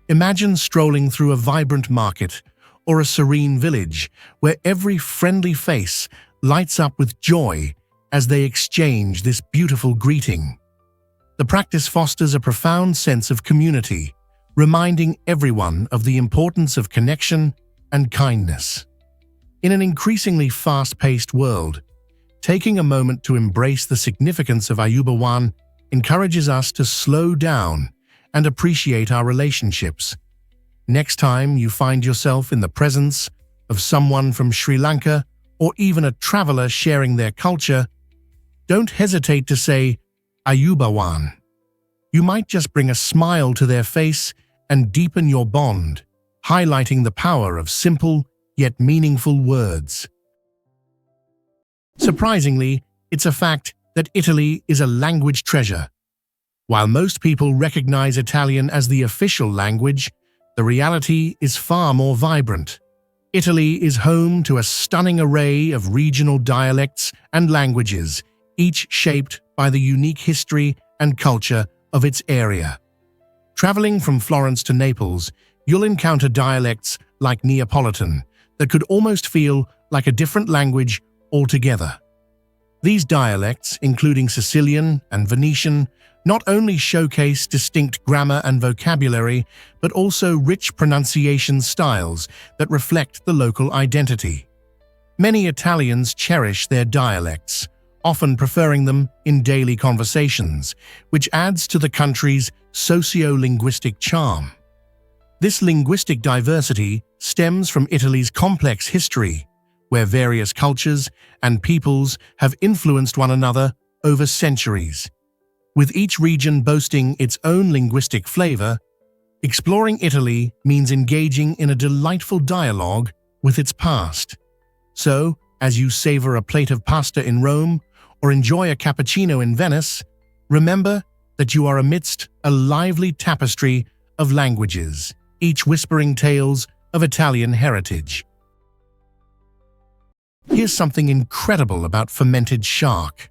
Speaker 1: Imagine strolling through a vibrant market or a serene village where every friendly face lights up with joy as they exchange this beautiful greeting. The practice fosters a profound sense of community, reminding everyone of the importance of connection and kindness. In an increasingly fast-paced world, taking a moment to embrace the significance of Ayubawan encourages us to slow down and appreciate our relationships. Next time you find yourself in the presence of someone from Sri Lanka or even a traveler sharing their culture, don't hesitate to say Ayubawan. You might just bring a smile to their face and deepen your bond, highlighting the power of simple yet meaningful words. Surprisingly, it's a fact that Italy is a language treasure. While most people recognize Italian as the official language, the reality is far more vibrant. Italy is home to a stunning array of regional dialects and languages, each shaped by the unique history and culture of its area. Traveling from Florence to Naples, you'll encounter dialects like Neapolitan that could almost feel like a different language altogether. These dialects, including Sicilian and Venetian, not only showcase distinct grammar and vocabulary, but also rich pronunciation styles that reflect the local identity. Many Italians cherish their dialects, often preferring them in daily conversations, which adds to the country's socio-linguistic charm. This linguistic diversity stems from Italy's complex history, where various cultures and peoples have influenced one another over centuries. With each region boasting its own linguistic flavor, exploring Italy means engaging in a delightful dialogue with its past. So, as you savor a plate of pasta in Rome or enjoy a cappuccino in Venice, remember that you are amidst a lively tapestry of languages, each whispering tales of Italian heritage. Here's something incredible about fermented shark.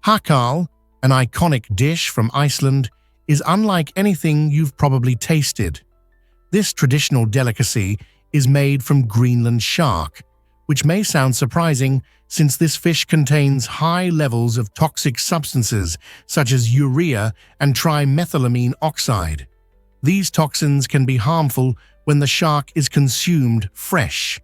Speaker 1: Hakal, an iconic dish from Iceland, is unlike anything you've probably tasted. This traditional delicacy is made from Greenland shark, which may sound surprising since this fish contains high levels of toxic substances such as urea and trimethylamine oxide. These toxins can be harmful when the shark is consumed fresh.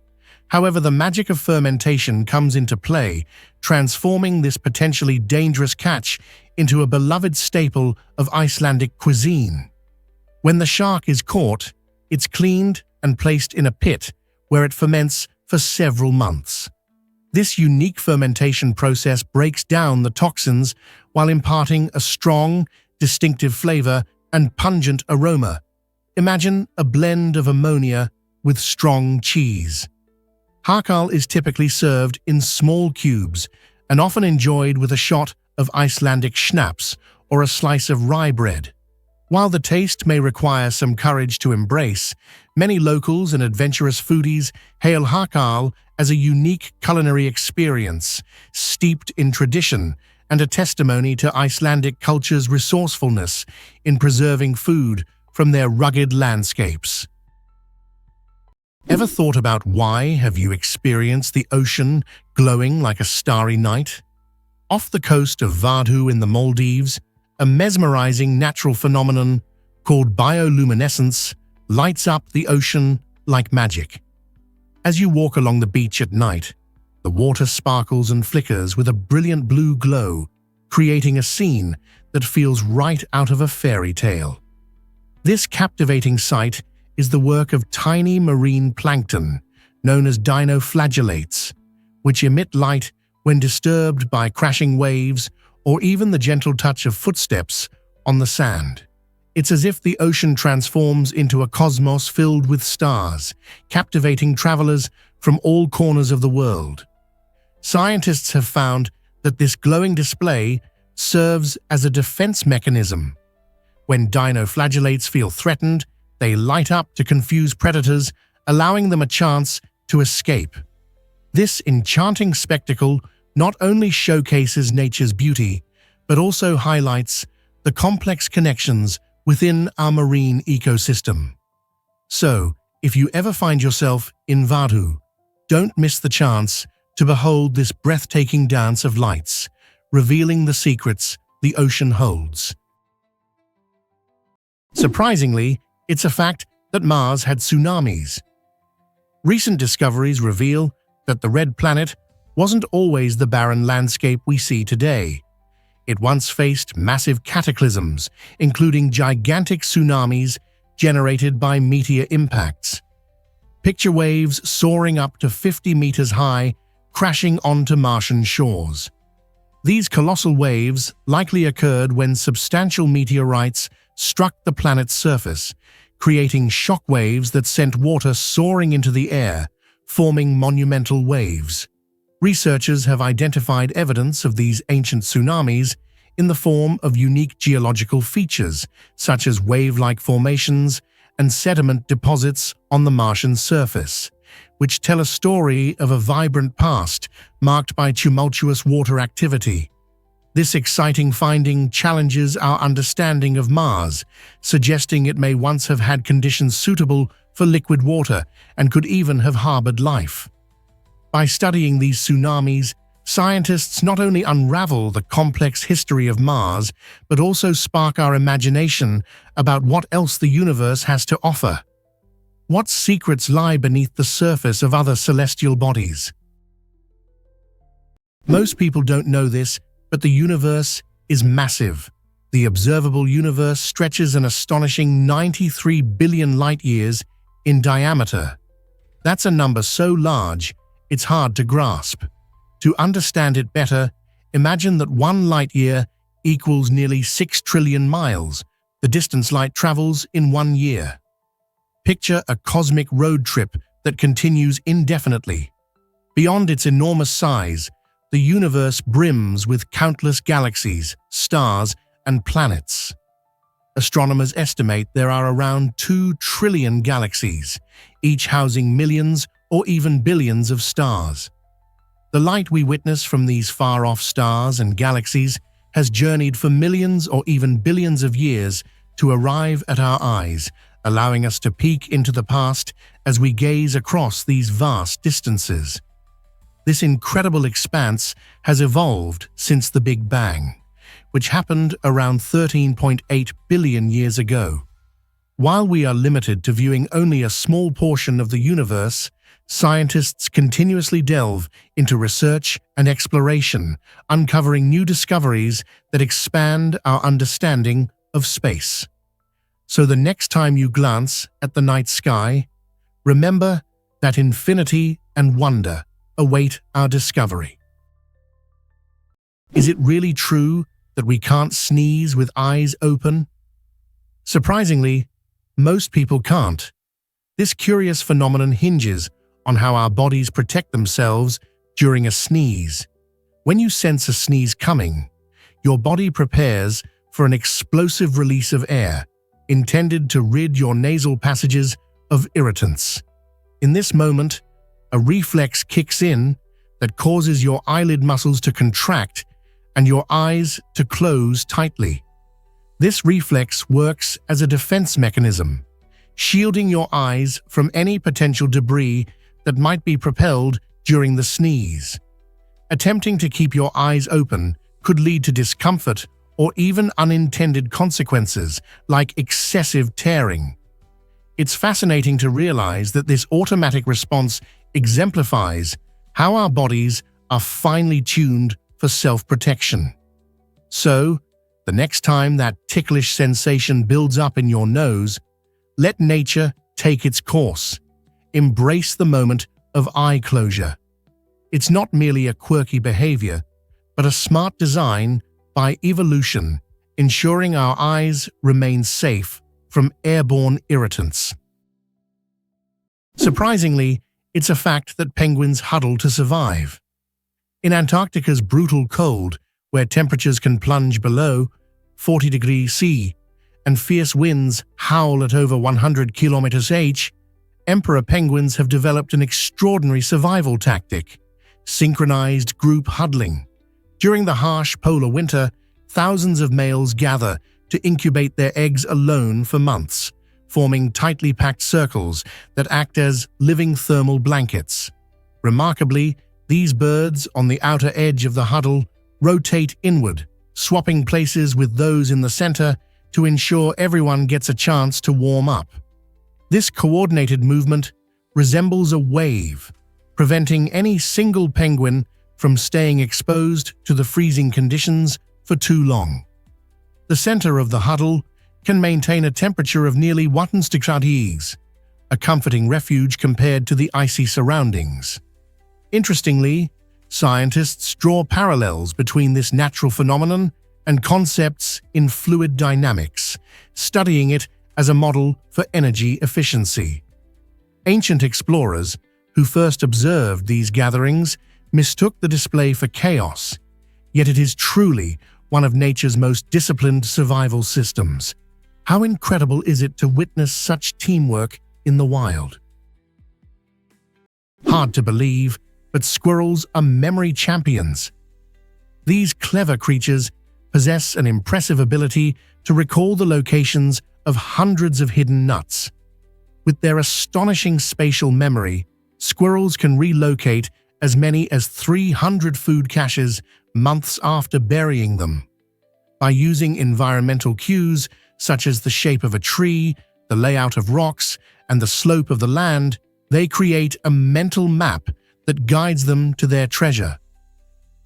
Speaker 1: However, the magic of fermentation comes into play, transforming this potentially dangerous catch into a beloved staple of Icelandic cuisine. When the shark is caught, it's cleaned and placed in a pit where it ferments for several months. This unique fermentation process breaks down the toxins while imparting a strong, distinctive flavor and pungent aroma. Imagine a blend of ammonia with strong cheese. Hakal is typically served in small cubes and often enjoyed with a shot of Icelandic schnapps or a slice of rye bread. While the taste may require some courage to embrace, many locals and adventurous foodies hail Hakal as a unique culinary experience, steeped in tradition and a testimony to Icelandic culture's resourcefulness in preserving food from their rugged landscapes. Ever thought about why have you experienced the ocean glowing like a starry night? Off the coast of Vardhu in the Maldives, a mesmerizing natural phenomenon called bioluminescence lights up the ocean like magic. As you walk along the beach at night, the water sparkles and flickers with a brilliant blue glow, creating a scene that feels right out of a fairy tale. This captivating sight is the work of tiny marine plankton, known as dinoflagellates, which emit light when disturbed by crashing waves or even the gentle touch of footsteps on the sand. It's as if the ocean transforms into a cosmos filled with stars, captivating travelers from all corners of the world. Scientists have found that this glowing display serves as a defense mechanism. When dinoflagellates feel threatened, they light up to confuse predators, allowing them a chance to escape. This enchanting spectacle not only showcases nature's beauty, but also highlights the complex connections within our marine ecosystem. So, if you ever find yourself in Vardhu, don't miss the chance to behold this breathtaking dance of lights, revealing the secrets the ocean holds. Surprisingly, it's a fact that Mars had tsunamis. Recent discoveries reveal that the red planet wasn't always the barren landscape we see today. It once faced massive cataclysms, including gigantic tsunamis generated by meteor impacts. Picture waves soaring up to 50 meters high, crashing onto Martian shores. These colossal waves likely occurred when substantial meteorites struck the planet's surface, creating shock waves that sent water soaring into the air, forming monumental waves. Researchers have identified evidence of these ancient tsunamis in the form of unique geological features, such as wave-like formations and sediment deposits on the Martian surface, which tell a story of a vibrant past marked by tumultuous water activity. This exciting finding challenges our understanding of Mars, suggesting it may once have had conditions suitable for liquid water and could even have harbored life. By studying these tsunamis, scientists not only unravel the complex history of Mars, but also spark our imagination about what else the universe has to offer. What secrets lie beneath the surface of other celestial bodies? Most people don't know this, but the universe is massive. The observable universe stretches an astonishing 93 billion light-years in diameter. That's a number so large, it's hard to grasp. To understand it better, imagine that 1 light-year equals nearly 6 trillion miles, the distance light travels in 1 year. Picture a cosmic road trip that continues indefinitely. Beyond its enormous size, the universe brims with countless galaxies, stars, and planets. Astronomers estimate there are around 2 trillion galaxies, each housing millions or even billions of stars. The light we witness from these far-off stars and galaxies has journeyed for millions or even billions of years to arrive at our eyes, allowing us to peek into the past as we gaze across these vast distances. This incredible expanse has evolved since the Big Bang, which happened around 13.8 billion years ago. While we are limited to viewing only a small portion of the universe, scientists continuously delve into research and exploration, uncovering new discoveries that expand our understanding of space. So the next time you glance at the night sky, remember that infinity and wonder await our discovery. Is it really true that we can't sneeze with eyes open? Surprisingly, most people can't. This curious phenomenon hinges on how our bodies protect themselves during a sneeze. When you sense a sneeze coming, your body prepares for an explosive release of air, intended to rid your nasal passages of irritants. In this moment, a reflex kicks in that causes your eyelid muscles to contract and your eyes to close tightly. This reflex works as a defense mechanism, shielding your eyes from any potential debris that might be propelled during the sneeze. Attempting to keep your eyes open could lead to discomfort or even unintended consequences like excessive tearing. It's fascinating to realize that this automatic response exemplifies how our bodies are finely tuned for self-protection. So, the next time that ticklish sensation builds up in your nose, let nature take its course. Embrace the moment of eye closure. It's not merely a quirky behavior, but a smart design by evolution, ensuring our eyes remain safe from airborne irritants. Surprisingly, it's a fact that penguins huddle to survive. In Antarctica's brutal cold, where temperatures can plunge below 40 degrees C and fierce winds howl at over 100 km/h, emperor penguins have developed an extraordinary survival tactic: synchronized group huddling. During the harsh polar winter, thousands of males gather to incubate their eggs alone for months, forming tightly packed circles that act as living thermal blankets. Remarkably, these birds on the outer edge of the huddle rotate inward, swapping places with those in the center to ensure everyone gets a chance to warm up. This coordinated movement resembles a wave, preventing any single penguin from staying exposed to the freezing conditions for too long. The center of the huddle can maintain a temperature of nearly 1 degrees, a comforting refuge compared to the icy surroundings. Interestingly, scientists draw parallels between this natural phenomenon and concepts in fluid dynamics, studying it as a model for energy efficiency. Ancient explorers, who first observed these gatherings, mistook the display for chaos, yet it is truly one of nature's most disciplined survival systems. How incredible is it to witness such teamwork in the wild? Hard to believe, but squirrels are memory champions. These clever creatures possess an impressive ability to recall the locations of hundreds of hidden nuts. With their astonishing spatial memory, squirrels can relocate as many as 300 food caches months after burying them. By using environmental cues such as the shape of a tree, the layout of rocks, and the slope of the land, they create a mental map that guides them to their treasure.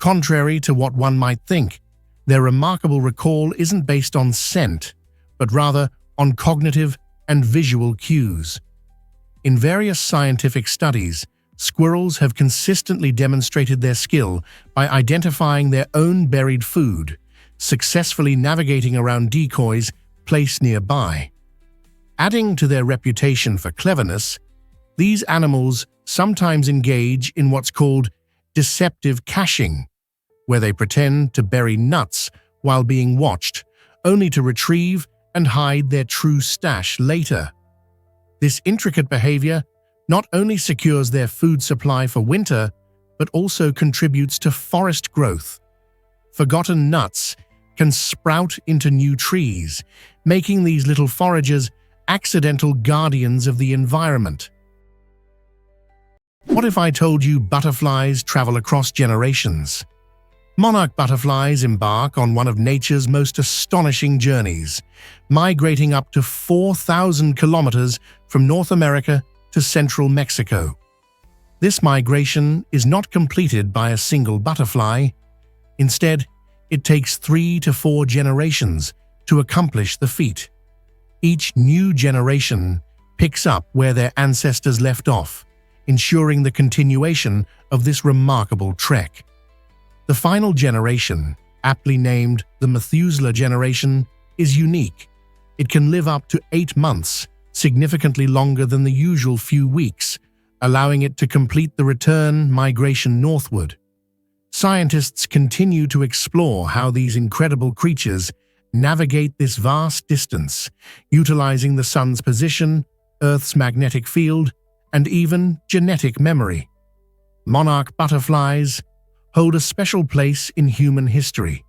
Speaker 1: Contrary to what one might think, their remarkable recall isn't based on scent, but rather on cognitive and visual cues. In various scientific studies, squirrels have consistently demonstrated their skill by identifying their own buried food, successfully navigating around decoys placed nearby. Adding to their reputation for cleverness, these animals sometimes engage in what's called deceptive caching, where they pretend to bury nuts while being watched, only to retrieve and hide their true stash later. This intricate behavior not only secures their food supply for winter, but also contributes to forest growth. Forgotten nuts can sprout into new trees, making these little foragers accidental guardians of the environment. What if I told you butterflies travel across generations? Monarch butterflies embark on one of nature's most astonishing journeys, migrating up to 4,000 kilometers from North America to central Mexico. This migration is not completed by a single butterfly. Instead, it takes 3 to 4 generations to accomplish the feat. Each new generation picks up where their ancestors left off, ensuring the continuation of this remarkable trek. The final generation, aptly named the Methuselah generation, is unique. It can live up to 8 months, significantly longer than the usual few weeks, allowing it to complete the return migration northward. Scientists continue to explore how these incredible creatures navigate this vast distance, utilizing the sun's position, Earth's magnetic field, and even genetic memory. Monarch butterflies hold a special place in human history,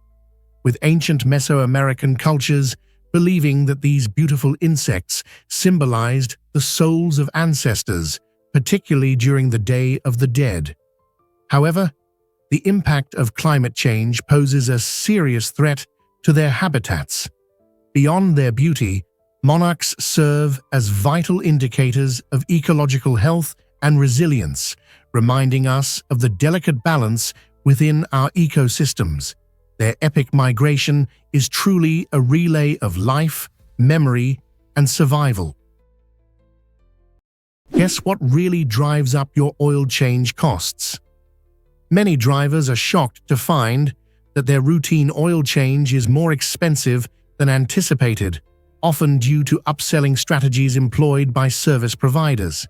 Speaker 1: with ancient Mesoamerican cultures believing that these beautiful insects symbolized the souls of ancestors, particularly during the Day of the Dead. However, the impact of climate change poses a serious threat to their habitats. Beyond their beauty, monarchs serve as vital indicators of ecological health and resilience, reminding us of the delicate balance within our ecosystems. Their epic migration is truly a relay of life, memory, and survival. Guess what really drives up your oil change costs? Many drivers are shocked to find that their routine oil change is more expensive than anticipated, often due to upselling strategies employed by service providers.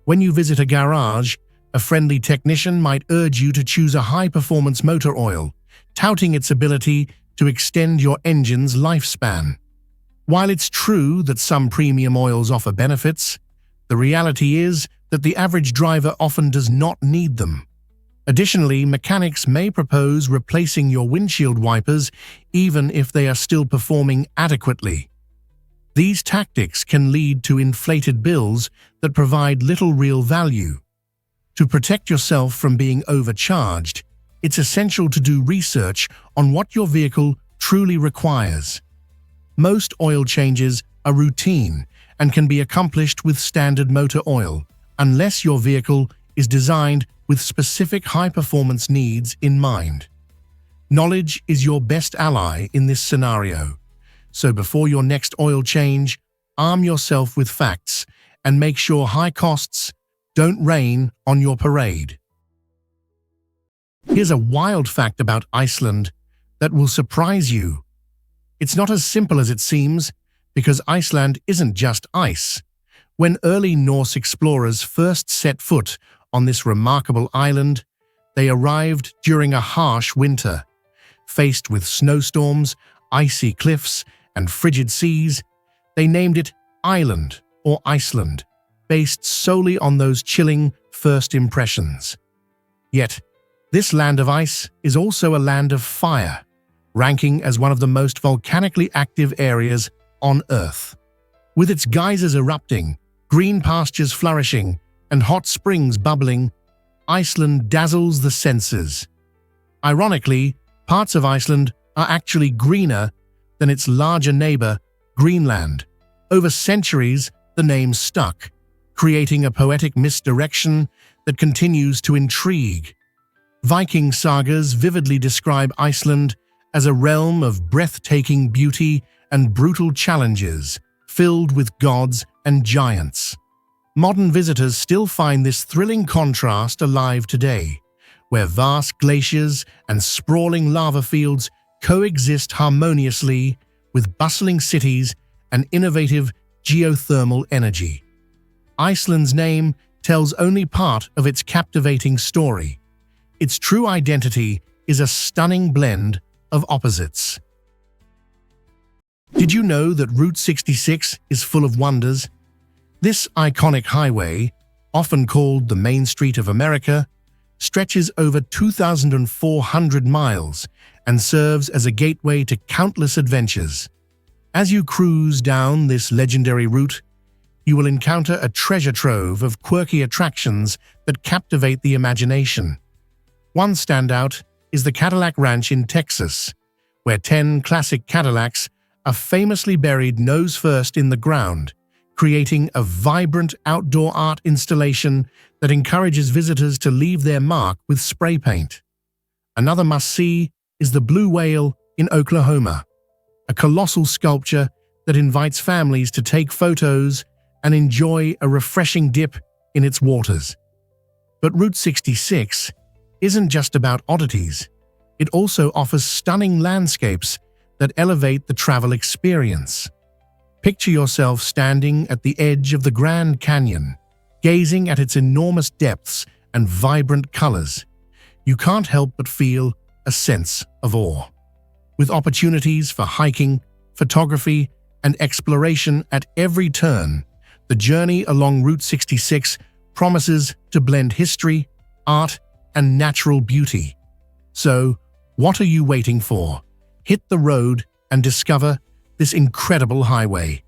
Speaker 1: When you visit a garage, a friendly technician might urge you to choose a high-performance motor oil, touting its ability to extend your engine's lifespan. While it's true that some premium oils offer benefits, the reality is that the average driver often does not need them. Additionally, mechanics may propose replacing your windshield wipers even if they are still performing adequately. These tactics can lead to inflated bills that provide little real value. To protect yourself from being overcharged, it's essential to do research on what your vehicle truly requires. Most oil changes are routine and can be accomplished with standard motor oil, unless your vehicle is designed with specific high-performance needs in mind. Knowledge is your best ally in this scenario, so before your next oil change, arm yourself with facts and make sure high costs don't rain on your parade. Here's a wild fact about Iceland that will surprise you. It's not as simple as it seems, because Iceland isn't just ice. When early Norse explorers first set foot on this remarkable island, they arrived during a harsh winter. Faced with snowstorms, icy cliffs, and frigid seas, they named it Island or Iceland, based solely on those chilling first impressions. Yet, this land of ice is also a land of fire, ranking as one of the most volcanically active areas on Earth. With its geysers erupting, green pastures flourishing, and hot springs bubbling, Iceland dazzles the senses. Ironically, parts of Iceland are actually greener than its larger neighbor, Greenland. Over centuries, the name stuck, creating a poetic misdirection that continues to intrigue. Viking sagas vividly describe Iceland as a realm of breathtaking beauty and brutal challenges, filled with gods and giants. Modern visitors still find this thrilling contrast alive today, where vast glaciers and sprawling lava fields coexist harmoniously with bustling cities and innovative geothermal energy. Iceland's name tells only part of its captivating story. Its true identity is a stunning blend of opposites. Did you know that Route 66 is full of wonders? This iconic highway, often called the Main Street of America, stretches over 2,400 miles and serves as a gateway to countless adventures. As you cruise down this legendary route, you will encounter a treasure trove of quirky attractions that captivate the imagination. One standout is the Cadillac Ranch in Texas, where 10 classic Cadillacs are famously buried nose-first in the ground, creating a vibrant outdoor art installation that encourages visitors to leave their mark with spray paint. Another must-see is the Blue Whale in Oklahoma, a colossal sculpture that invites families to take photos and enjoy a refreshing dip in its waters. But Route 66 isn't just about oddities. It also offers stunning landscapes that elevate the travel experience. Picture yourself standing at the edge of the Grand Canyon, gazing at its enormous depths and vibrant colors. You can't help but feel a sense of awe. With opportunities for hiking, photography, and exploration at every turn, the journey along Route 66 promises to blend history, art, and natural beauty. So, what are you waiting for? Hit the road and discover this incredible highway.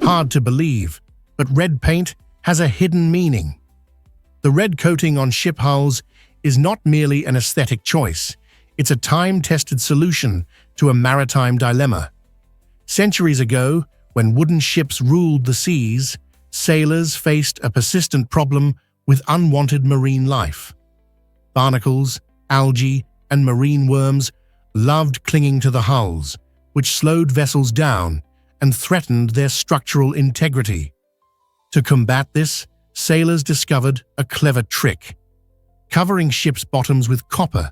Speaker 1: Hard to believe, but red paint has a hidden meaning. The red coating on ship hulls is not merely an aesthetic choice, it's a time-tested solution to a maritime dilemma. Centuries ago, when wooden ships ruled the seas, sailors faced a persistent problem with unwanted marine life. Barnacles, algae, and marine worms loved clinging to the hulls, which slowed vessels down and threatened their structural integrity. To combat this, sailors discovered a clever trick: covering ships' bottoms with copper.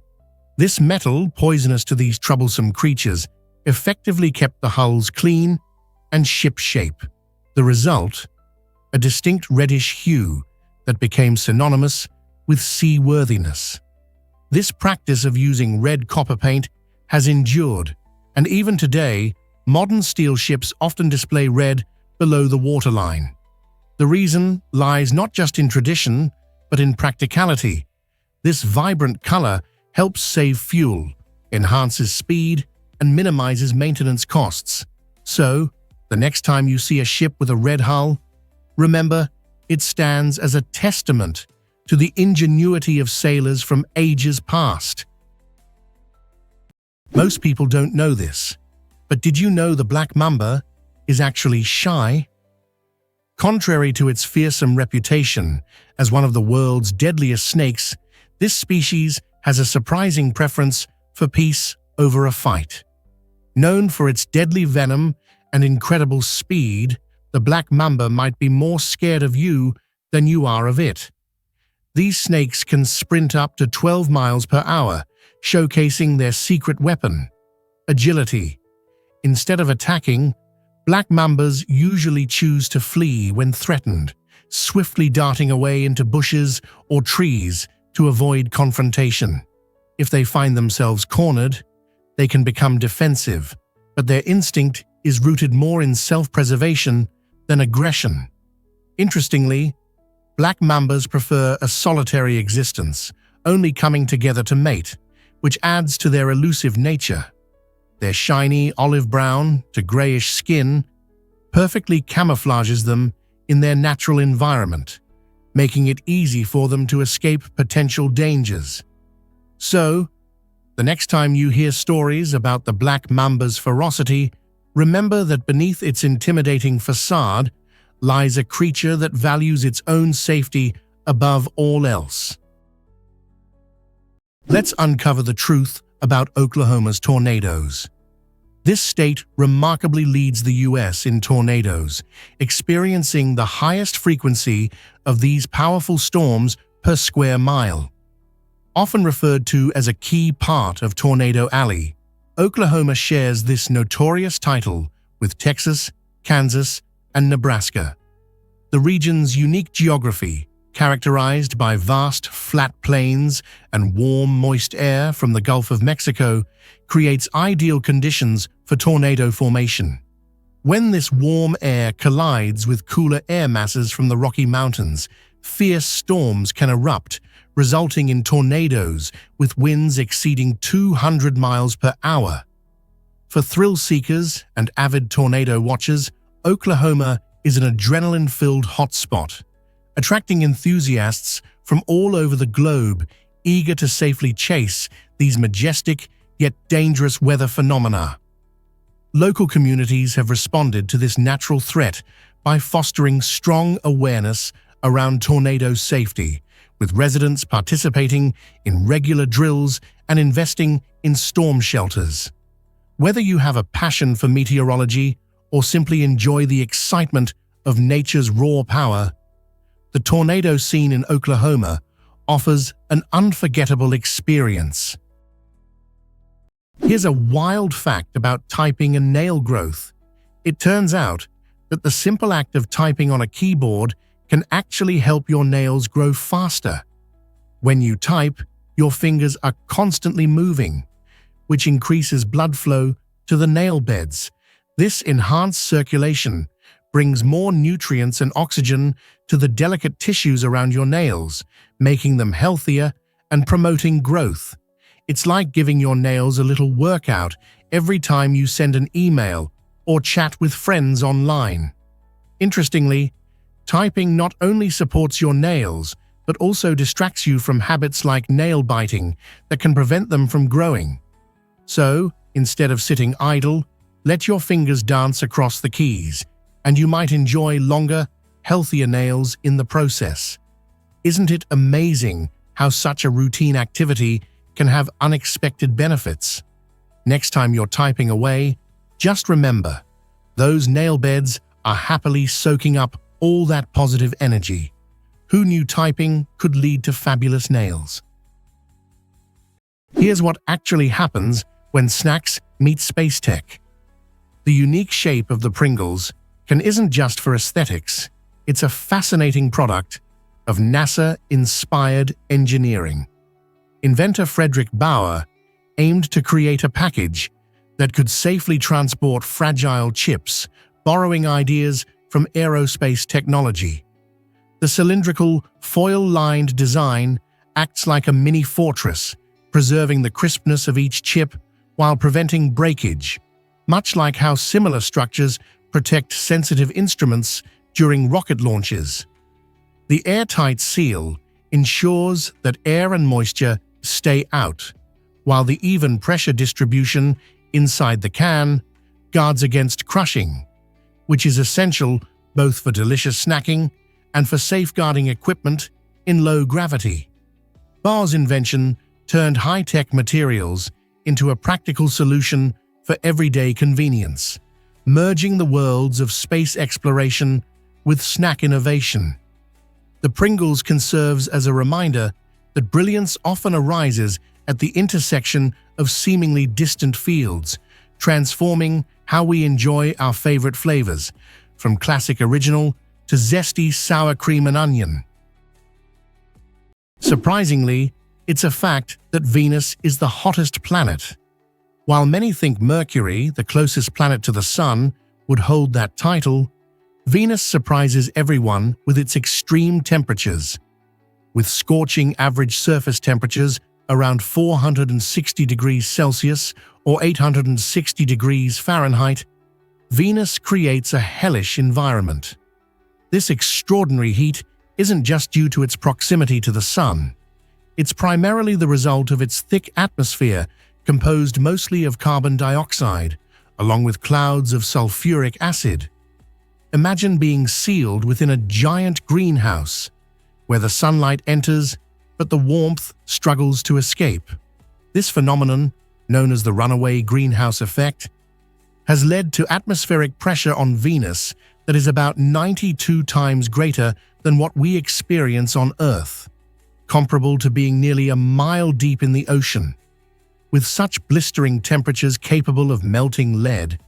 Speaker 1: This metal, poisonous to these troublesome creatures, effectively kept the hulls clean and ship-shape. The result? A distinct reddish hue that became synonymous with seaworthiness. This practice of using red copper paint has endured, and even today, modern steel ships often display red below the waterline. The reason lies not just in tradition, but in practicality. This vibrant color helps save fuel, enhances speed, and minimizes maintenance costs. So, the next time you see a ship with a red hull, remember, it stands as a testament to the ingenuity of sailors from ages past. Most people don't know this, but did you know the black mamba is actually shy? Contrary to its fearsome reputation as one of the world's deadliest snakes, this species has a surprising preference for peace over a fight. Known for its deadly venom and incredible speed, the black mamba might be more scared of you than you are of it. These snakes can sprint up to 12 miles per hour, showcasing their secret weapon: agility. Instead of attacking, black mambas usually choose to flee when threatened, swiftly darting away into bushes or trees to avoid confrontation. If they find themselves cornered, they can become defensive, but their instinct is rooted more in self-preservation than aggression. Interestingly, black mambas prefer a solitary existence, only coming together to mate, which adds to their elusive nature. Their shiny olive-brown to grayish skin perfectly camouflages them in their natural environment, making it easy for them to escape potential dangers. So, the next time you hear stories about the black mamba's ferocity, remember that beneath its intimidating facade lies a creature that values its own safety above all else. Let's uncover the truth about Oklahoma's tornadoes. This state remarkably leads the U.S. in tornadoes, experiencing the highest frequency of these powerful storms per square mile. Often referred to as a key part of Tornado Alley, Oklahoma shares this notorious title with Texas, Kansas, and Nebraska. The region's unique geography, characterized by vast flat plains and warm, moist air from the Gulf of Mexico, creates ideal conditions for tornado formation. When this warm air collides with cooler air masses from the Rocky Mountains, fierce storms can erupt, resulting in tornadoes with winds exceeding 200 miles per hour. For thrill seekers and avid tornado watchers, Oklahoma is an adrenaline-filled hotspot, attracting enthusiasts from all over the globe eager to safely chase these majestic yet dangerous weather phenomena. Local communities have responded to this natural threat by fostering strong awareness around tornado safety, with residents participating in regular drills and investing in storm shelters. Whether you have a passion for meteorology or simply enjoy the excitement of nature's raw power, the tornado scene in Oklahoma offers an unforgettable experience. Here's a wild fact about typing and nail growth. It turns out that the simple act of typing on a keyboard can actually help your nails grow faster. When you type, your fingers are constantly moving, which increases blood flow to the nail beds. This enhanced circulation brings more nutrients and oxygen to the delicate tissues around your nails, making them healthier and promoting growth. It's like giving your nails a little workout every time you send an email or chat with friends online. Interestingly, typing not only supports your nails, but also distracts you from habits like nail biting that can prevent them from growing. So, instead of sitting idle, let your fingers dance across the keys, and you might enjoy longer, healthier nails in the process. Isn't it amazing how such a routine activity can have unexpected benefits? Next time you're typing away, just remember, those nail beds are happily soaking up all that positive energy. Who knew typing could lead to fabulous nails? Here's what actually happens when snacks meet space tech. The unique shape of the Pringles isn't just for aesthetics, it's a fascinating product of NASA-inspired engineering. Inventor Frederick Bauer aimed to create a package that could safely transport fragile chips, borrowing ideas from aerospace technology. The cylindrical, foil-lined design acts like a mini fortress, preserving the crispness of each chip while preventing breakage, much like how similar structures protect sensitive instruments during rocket launches. The airtight seal ensures that air and moisture stay out, while the even pressure distribution inside the can guards against crushing, which is essential both for delicious snacking and for safeguarding equipment in low gravity. Bauer's invention turned high-tech materials into a practical solution for everyday convenience, merging the worlds of space exploration with snack innovation. The Pringles can serve as a reminder that brilliance often arises at the intersection of seemingly distant fields, transforming how we enjoy our favorite flavors, from classic original to zesty sour cream and onion. Surprisingly, it's a fact that Venus is the hottest planet. While many think Mercury, the closest planet to the Sun, would hold that title, Venus surprises everyone with its extreme temperatures. With scorching average surface temperatures around 460 degrees Celsius or 860 degrees Fahrenheit, Venus creates a hellish environment. This extraordinary heat isn't just due to its proximity to the Sun. It's primarily the result of its thick atmosphere composed mostly of carbon dioxide, along with clouds of sulfuric acid. Imagine being sealed within a giant greenhouse, where the sunlight enters but the warmth struggles to escape. This phenomenon, known as the runaway greenhouse effect, has led to atmospheric pressure on Venus that is about 92 times greater than what we experience on Earth, comparable to being nearly a mile deep in the ocean. With such blistering temperatures capable of melting lead,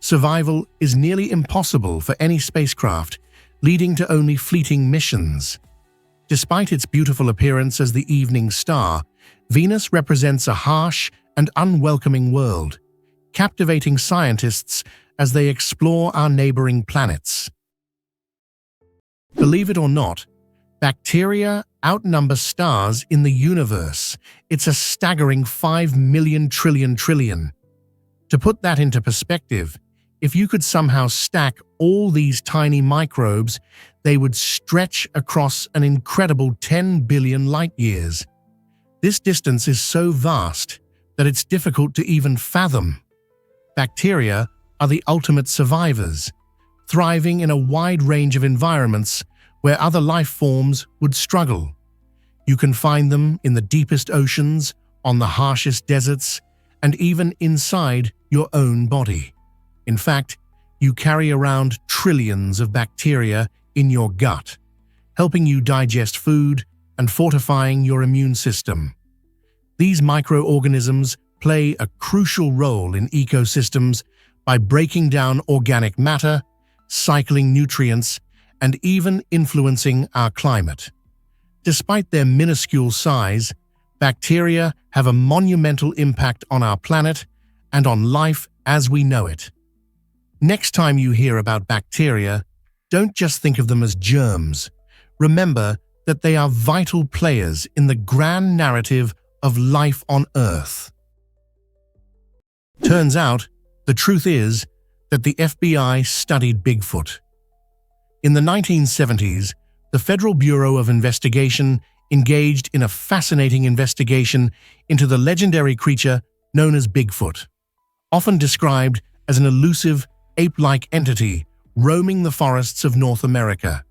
Speaker 1: survival is nearly impossible for any spacecraft, leading to only fleeting missions. Despite its beautiful appearance as the evening star, Venus represents a harsh and unwelcoming world, captivating scientists as they explore our neighboring planets. Believe it or not, bacteria outnumber stars in the universe. It's a staggering 5 million trillion. To put that into perspective, if you could somehow stack all these tiny microbes, they would stretch across an incredible 10 billion light-years. This distance is so vast that it's difficult to even fathom. Bacteria are the ultimate survivors, thriving in a wide range of environments where other life forms would struggle. You can find them in the deepest oceans, on the harshest deserts, and even inside your own body. In fact, you carry around trillions of bacteria in your gut, helping you digest food and fortifying your immune system. These microorganisms play a crucial role in ecosystems by breaking down organic matter, cycling nutrients, and even influencing our climate. Despite their minuscule size, bacteria have a monumental impact on our planet and on life as we know it. Next time you hear about bacteria, don't just think of them as germs. Remember that they are vital players in the grand narrative of life on Earth. Turns out, the truth is that the FBI studied Bigfoot. In the 1970s, the Federal Bureau of Investigation engaged in a fascinating investigation into the legendary creature known as Bigfoot, often described as an elusive, ape-like entity roaming the forests of North America.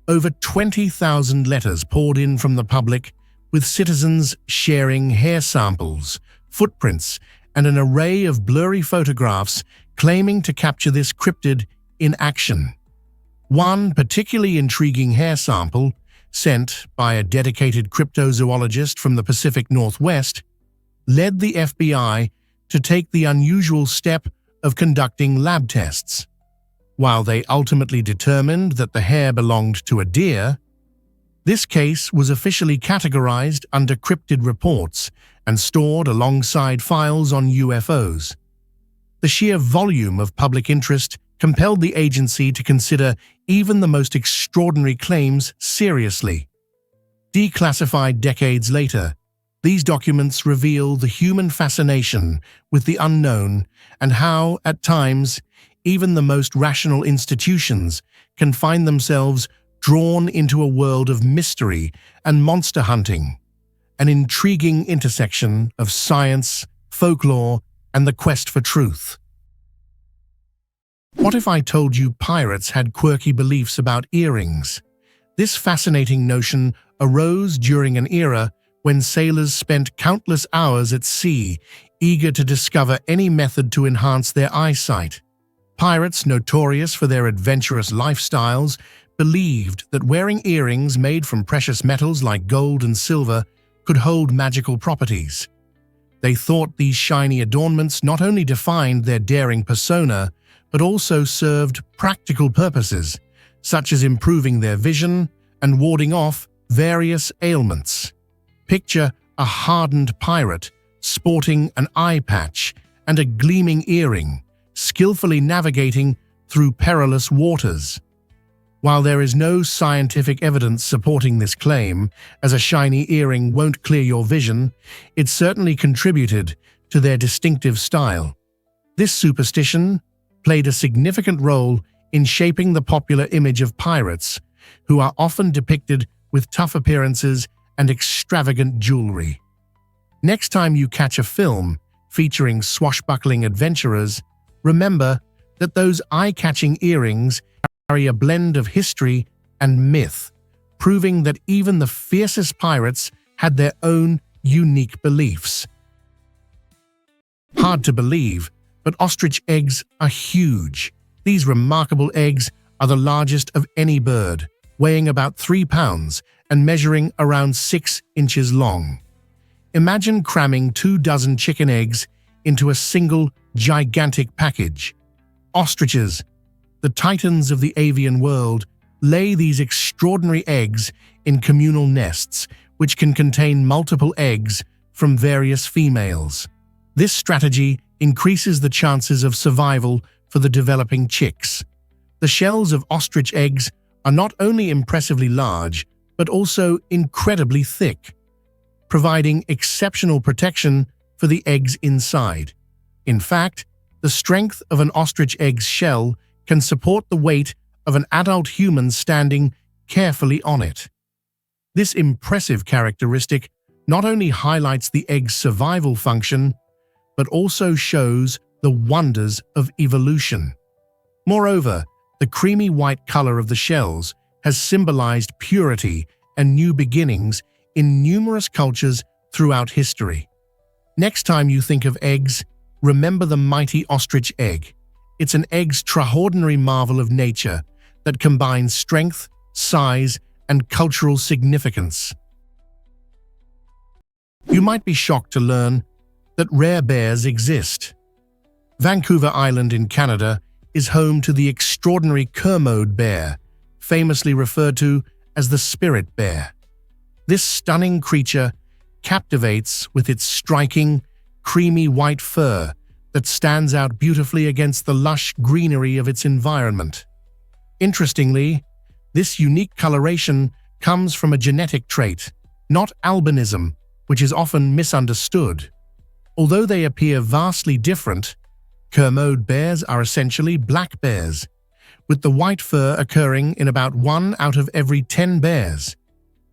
Speaker 1: Over 20,000 letters poured in from the public, with citizens sharing hair samples, footprints, and an array of blurry photographs claiming to capture this cryptid in action. One particularly intriguing hair sample, sent by a dedicated cryptozoologist from the Pacific Northwest, led the FBI to take the unusual step of conducting lab tests. While they ultimately determined that the hair belonged to a deer, this case was officially categorized under cryptid reports and stored alongside files on UFOs. The sheer volume of public interest compelled the agency to consider even the most extraordinary claims seriously. Declassified decades later, these documents reveal the human fascination with the unknown and how, at times, even the most rational institutions can find themselves drawn into a world of mystery and monster hunting, an intriguing intersection of science, folklore, and the quest for truth. What if I told you pirates had quirky beliefs about earrings? This fascinating notion arose during an era when sailors spent countless hours at sea, eager to discover any method to enhance their eyesight. Pirates, notorious for their adventurous lifestyles, believed that wearing earrings made from precious metals like gold and silver could hold magical properties. They thought these shiny adornments not only defined their daring persona, but also served practical purposes, such as improving their vision and warding off various ailments. Picture a hardened pirate sporting an eye patch and a gleaming earring, skillfully navigating through perilous waters. While there is no scientific evidence supporting this claim, as a shiny earring won't clear your vision, it certainly contributed to their distinctive style. This superstition played a significant role in shaping the popular image of pirates, who are often depicted with tough appearances and extravagant jewelry. Next time you catch a film featuring swashbuckling adventurers, remember that those eye-catching earrings carry a blend of history and myth, proving that even the fiercest pirates had their own unique beliefs. Hard to believe, but ostrich eggs are huge. These remarkable eggs are the largest of any bird, weighing about 3 pounds and measuring around 6 inches long. Imagine cramming 24 chicken eggs into a single gigantic package. Ostriches, the titans of the avian world, lay these extraordinary eggs in communal nests, which can contain multiple eggs from various females. This strategy increases the chances of survival for the developing chicks. The shells of ostrich eggs are not only impressively large, but also incredibly thick, providing exceptional protection for the eggs inside. In fact, the strength of an ostrich egg's shell can support the weight of an adult human standing carefully on it. This impressive characteristic not only highlights the egg's survival function, but also shows the wonders of evolution. Moreover, the creamy white color of the shells has symbolized purity and new beginnings in numerous cultures throughout history. Next time you think of eggs, remember the mighty ostrich egg. It's an extraordinary marvel of nature that combines strength, size, and cultural significance. You might be shocked to learn that rare bears exist. Vancouver Island in Canada is home to the extraordinary Kermode bear, famously referred to as the spirit bear. This stunning creature captivates with its striking, creamy white fur that stands out beautifully against the lush greenery of its environment. Interestingly, this unique coloration comes from a genetic trait, not albinism, which is often misunderstood. Although they appear vastly different, Kermode bears are essentially black bears, with the white fur occurring in about 1 out of every 10 bears.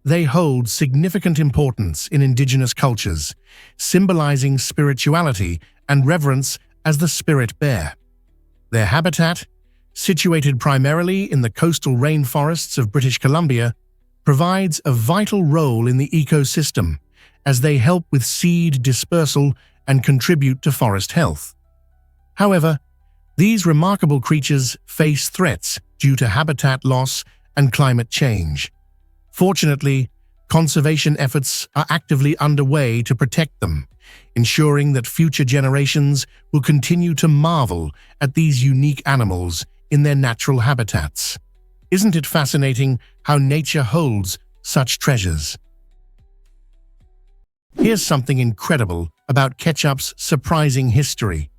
Speaker 1: They hold significant importance in indigenous cultures, symbolizing spirituality and reverence as the spirit bear. Their habitat, situated primarily in the coastal rainforests of British Columbia, provides a vital role in the ecosystem as they help with seed dispersal and contribute to forest health. However, these remarkable creatures face threats due to habitat loss and climate change. Fortunately, conservation efforts are actively underway to protect them, ensuring that future generations will continue to marvel at these unique animals in their natural habitats. Isn't it fascinating how nature holds such treasures? Here's something incredible about ketchup's surprising history.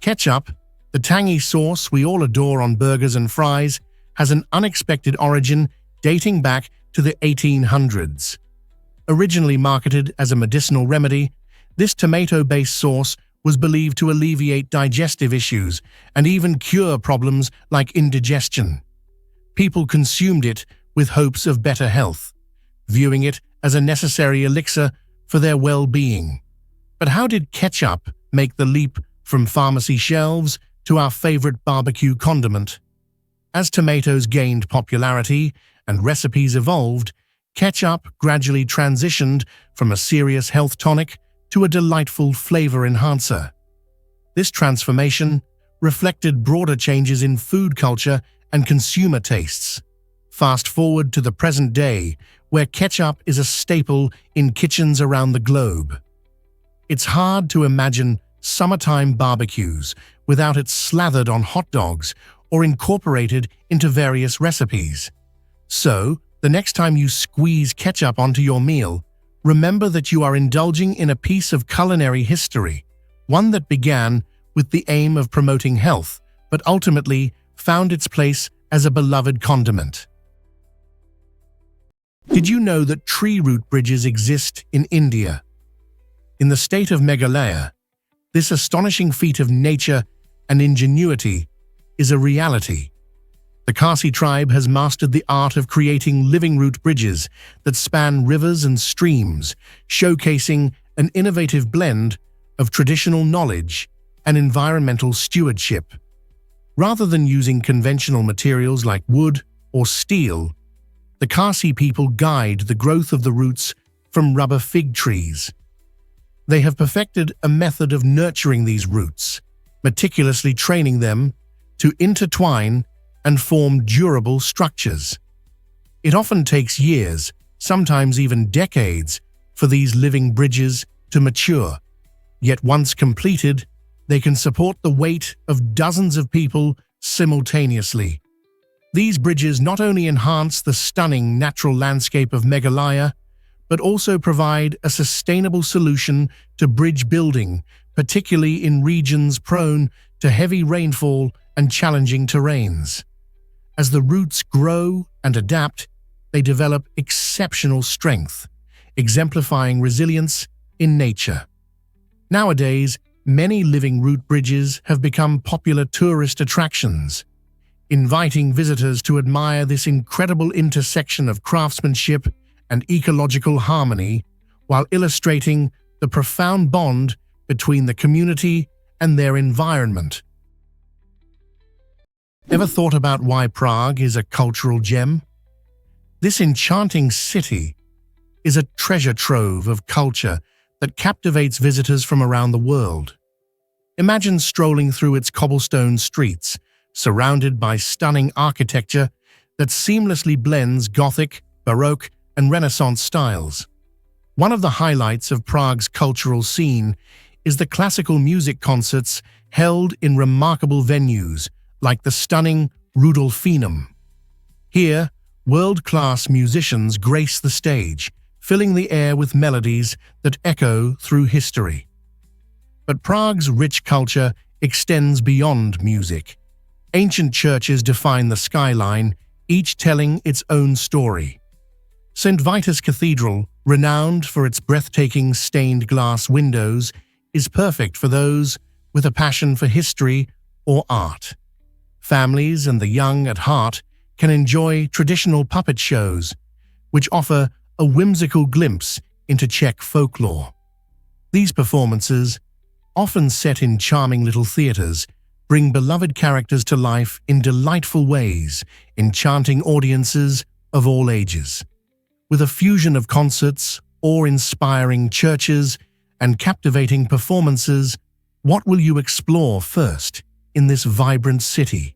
Speaker 1: Ketchup, the tangy sauce we all adore on burgers and fries, has an unexpected origin dating back to the 1800s. Originally marketed as a medicinal remedy, this tomato-based sauce was believed to alleviate digestive issues and even cure problems like indigestion. People consumed it with hopes of better health, viewing it as a necessary elixir for their well-being. But how did ketchup make the leap from pharmacy shelves to our favorite barbecue condiment? As tomatoes gained popularity and recipes evolved, ketchup gradually transitioned from a serious health tonic to a delightful flavor enhancer. This transformation reflected broader changes in food culture and consumer tastes. Fast forward to the present day, where ketchup is a staple in kitchens around the globe. It's hard to imagine summertime barbecues without it slathered on hot dogs or incorporated into various recipes. So, the next time you squeeze ketchup onto your meal, remember that you are indulging in a piece of culinary history, one that began with the aim of promoting health, but ultimately found its place as a beloved condiment. Did you know that tree root bridges exist in India? In the state of Meghalaya, this astonishing feat of nature and ingenuity is a reality. The Khasi tribe has mastered the art of creating living root bridges that span rivers and streams, showcasing an innovative blend of traditional knowledge and environmental stewardship. Rather than using conventional materials like wood or steel, the Khasi people guide the growth of the roots from rubber fig trees. They have perfected a method of nurturing these roots, meticulously training them to intertwine and form durable structures. It often takes years, sometimes even decades, for these living bridges to mature. Yet once completed, they can support the weight of dozens of people simultaneously. These bridges not only enhance the stunning natural landscape of Meghalaya, but also provide a sustainable solution to bridge building, particularly in regions prone to heavy rainfall and challenging terrains. As the roots grow and adapt, they develop exceptional strength, exemplifying resilience in nature. Nowadays, many living root bridges have become popular tourist attractions, inviting visitors to admire this incredible intersection of craftsmanship and ecological harmony, while illustrating the profound bond between the community and their environment. Ever thought about why Prague is a cultural gem? This enchanting city is a treasure trove of culture that captivates visitors from around the world. Imagine strolling through its cobblestone streets, surrounded by stunning architecture that seamlessly blends Gothic, Baroque, and Renaissance styles. One of the highlights of Prague's cultural scene is the classical music concerts held in remarkable venues like the stunning Rudolfinum. Here, world-class musicians grace the stage, filling the air with melodies that echo through history. But Prague's rich culture extends beyond music. Ancient churches define the skyline, each telling its own story. St. Vitus Cathedral, renowned for its breathtaking stained glass windows, is perfect for those with a passion for history or art. Families and the young at heart can enjoy traditional puppet shows, which offer a whimsical glimpse into Czech folklore. These performances, often set in charming little theaters, bring beloved characters to life in delightful ways, enchanting audiences of all ages. With a fusion of concerts, awe-inspiring churches, and captivating performances, what will you explore first in this vibrant city?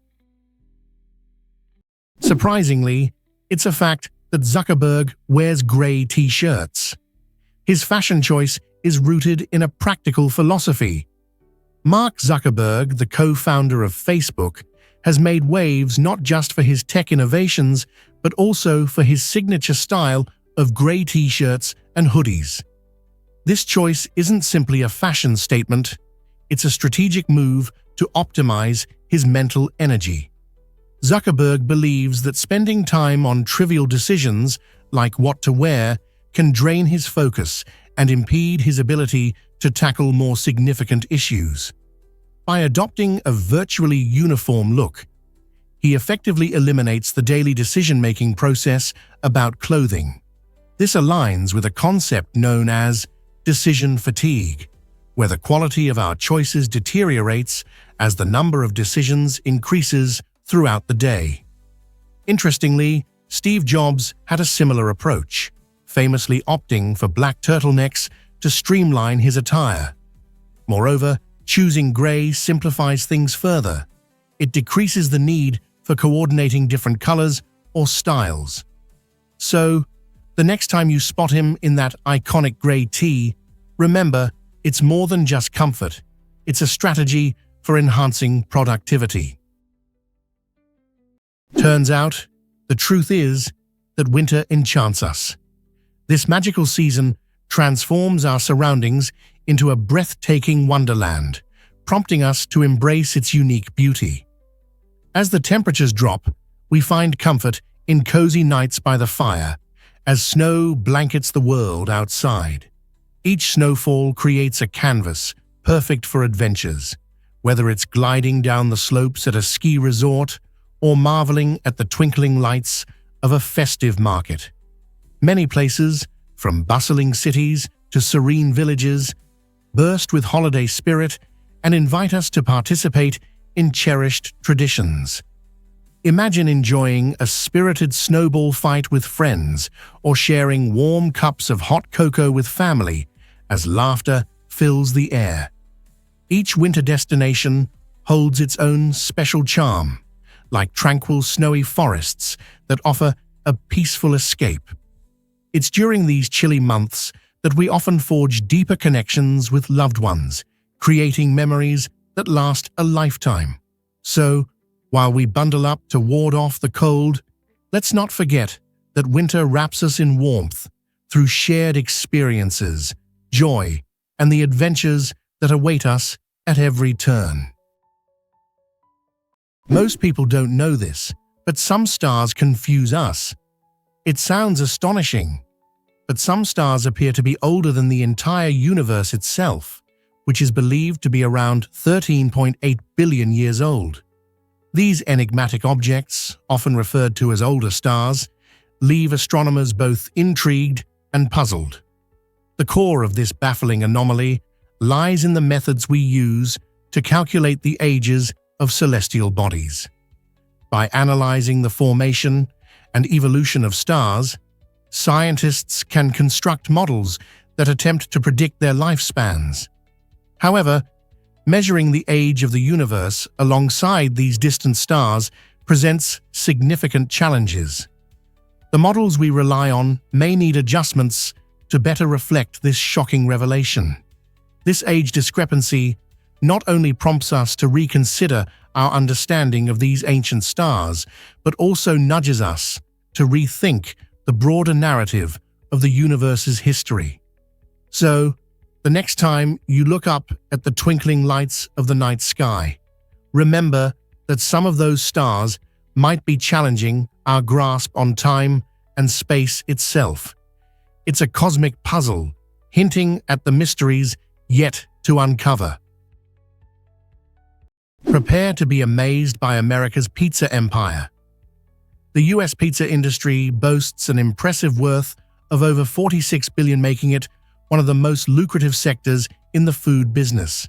Speaker 1: Surprisingly, it's a fact that Zuckerberg wears grey t-shirts. His fashion choice is rooted in a practical philosophy. Mark Zuckerberg, the co-founder of Facebook, has made waves not just for his tech innovations, but also for his signature style of grey t-shirts and hoodies. This choice isn't simply a fashion statement, it's a strategic move to optimize his mental energy. Zuckerberg believes that spending time on trivial decisions, like what to wear, can drain his focus and impede his ability to tackle more significant issues. By adopting a virtually uniform look, he effectively eliminates the daily decision-making process about clothing. This aligns with a concept known as decision fatigue, where the quality of our choices deteriorates as the number of decisions increases throughout the day. Interestingly, Steve Jobs had a similar approach, famously opting for black turtlenecks to streamline his attire. Moreover, choosing grey simplifies things further. It decreases the need for coordinating different colors or styles. So, the next time you spot him in that iconic grey tee, remember, it's more than just comfort. It's a strategy for enhancing productivity. Turns out, the truth is that winter enchants us. This magical season transforms our surroundings into a breathtaking wonderland, prompting us to embrace its unique beauty. As the temperatures drop, we find comfort in cozy nights by the fire, as snow blankets the world outside. Each snowfall creates a canvas perfect for adventures, whether it's gliding down the slopes at a ski resort or marveling at the twinkling lights of a festive market. Many places, from bustling cities to serene villages, burst with holiday spirit and invite us to participate in cherished traditions. Imagine enjoying a spirited snowball fight with friends or sharing warm cups of hot cocoa with family as laughter fills the air. Each winter destination holds its own special charm, like tranquil snowy forests that offer a peaceful escape. It's during these chilly months that we often forge deeper connections with loved ones, creating memories that last a lifetime. So, while we bundle up to ward off the cold, let's not forget that winter wraps us in warmth through shared experiences, joy, and the adventures that await us at every turn. Most people don't know this, but some stars confuse us. It sounds astonishing, but some stars appear to be older than the entire universe itself, which is believed to be around 13.8 billion years old. These enigmatic objects, often referred to as older stars, leave astronomers both intrigued and puzzled. The core of this baffling anomaly lies in the methods we use to calculate the ages of celestial bodies. By analyzing the formation and evolution of stars, scientists can construct models that attempt to predict their lifespans. However, measuring the age of the universe alongside these distant stars presents significant challenges. The models we rely on may need adjustments to better reflect this shocking revelation. This age discrepancy not only prompts us to reconsider our understanding of these ancient stars, but also nudges us to rethink the broader narrative of the universe's history. So, the next time you look up at the twinkling lights of the night sky, remember that some of those stars might be challenging our grasp on time and space itself. It's a cosmic puzzle, hinting at the mysteries yet to uncover. Prepare to be amazed by America's pizza empire. The US pizza industry boasts an impressive worth of over $46 billion, making it one of the most lucrative sectors in the food business.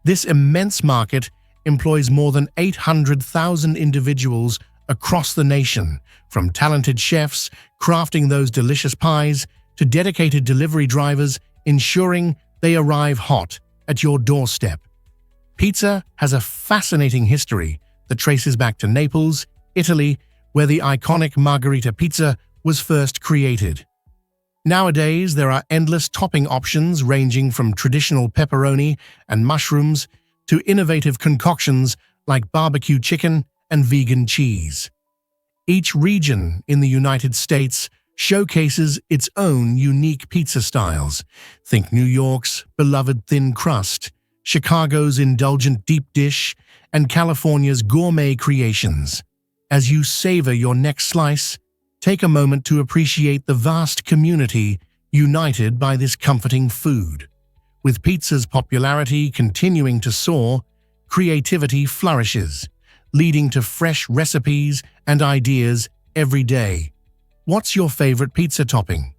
Speaker 1: This immense market employs more than 800,000 individuals across the nation, from talented chefs crafting those delicious pies to dedicated delivery drivers ensuring they arrive hot at your doorstep. Pizza has a fascinating history that traces back to Naples, Italy, where the iconic margherita pizza was first created. Nowadays, there are endless topping options ranging from traditional pepperoni and mushrooms to innovative concoctions like barbecue chicken and vegan cheese. Each region in the United States showcases its own unique pizza styles. Think New York's beloved thin crust, Chicago's indulgent deep dish, and California's gourmet creations. As you savor your next slice, take a moment to appreciate the vast community united by this comforting food. With pizza's popularity continuing to soar, creativity flourishes, leading to fresh recipes and ideas every day. What's your favorite pizza topping?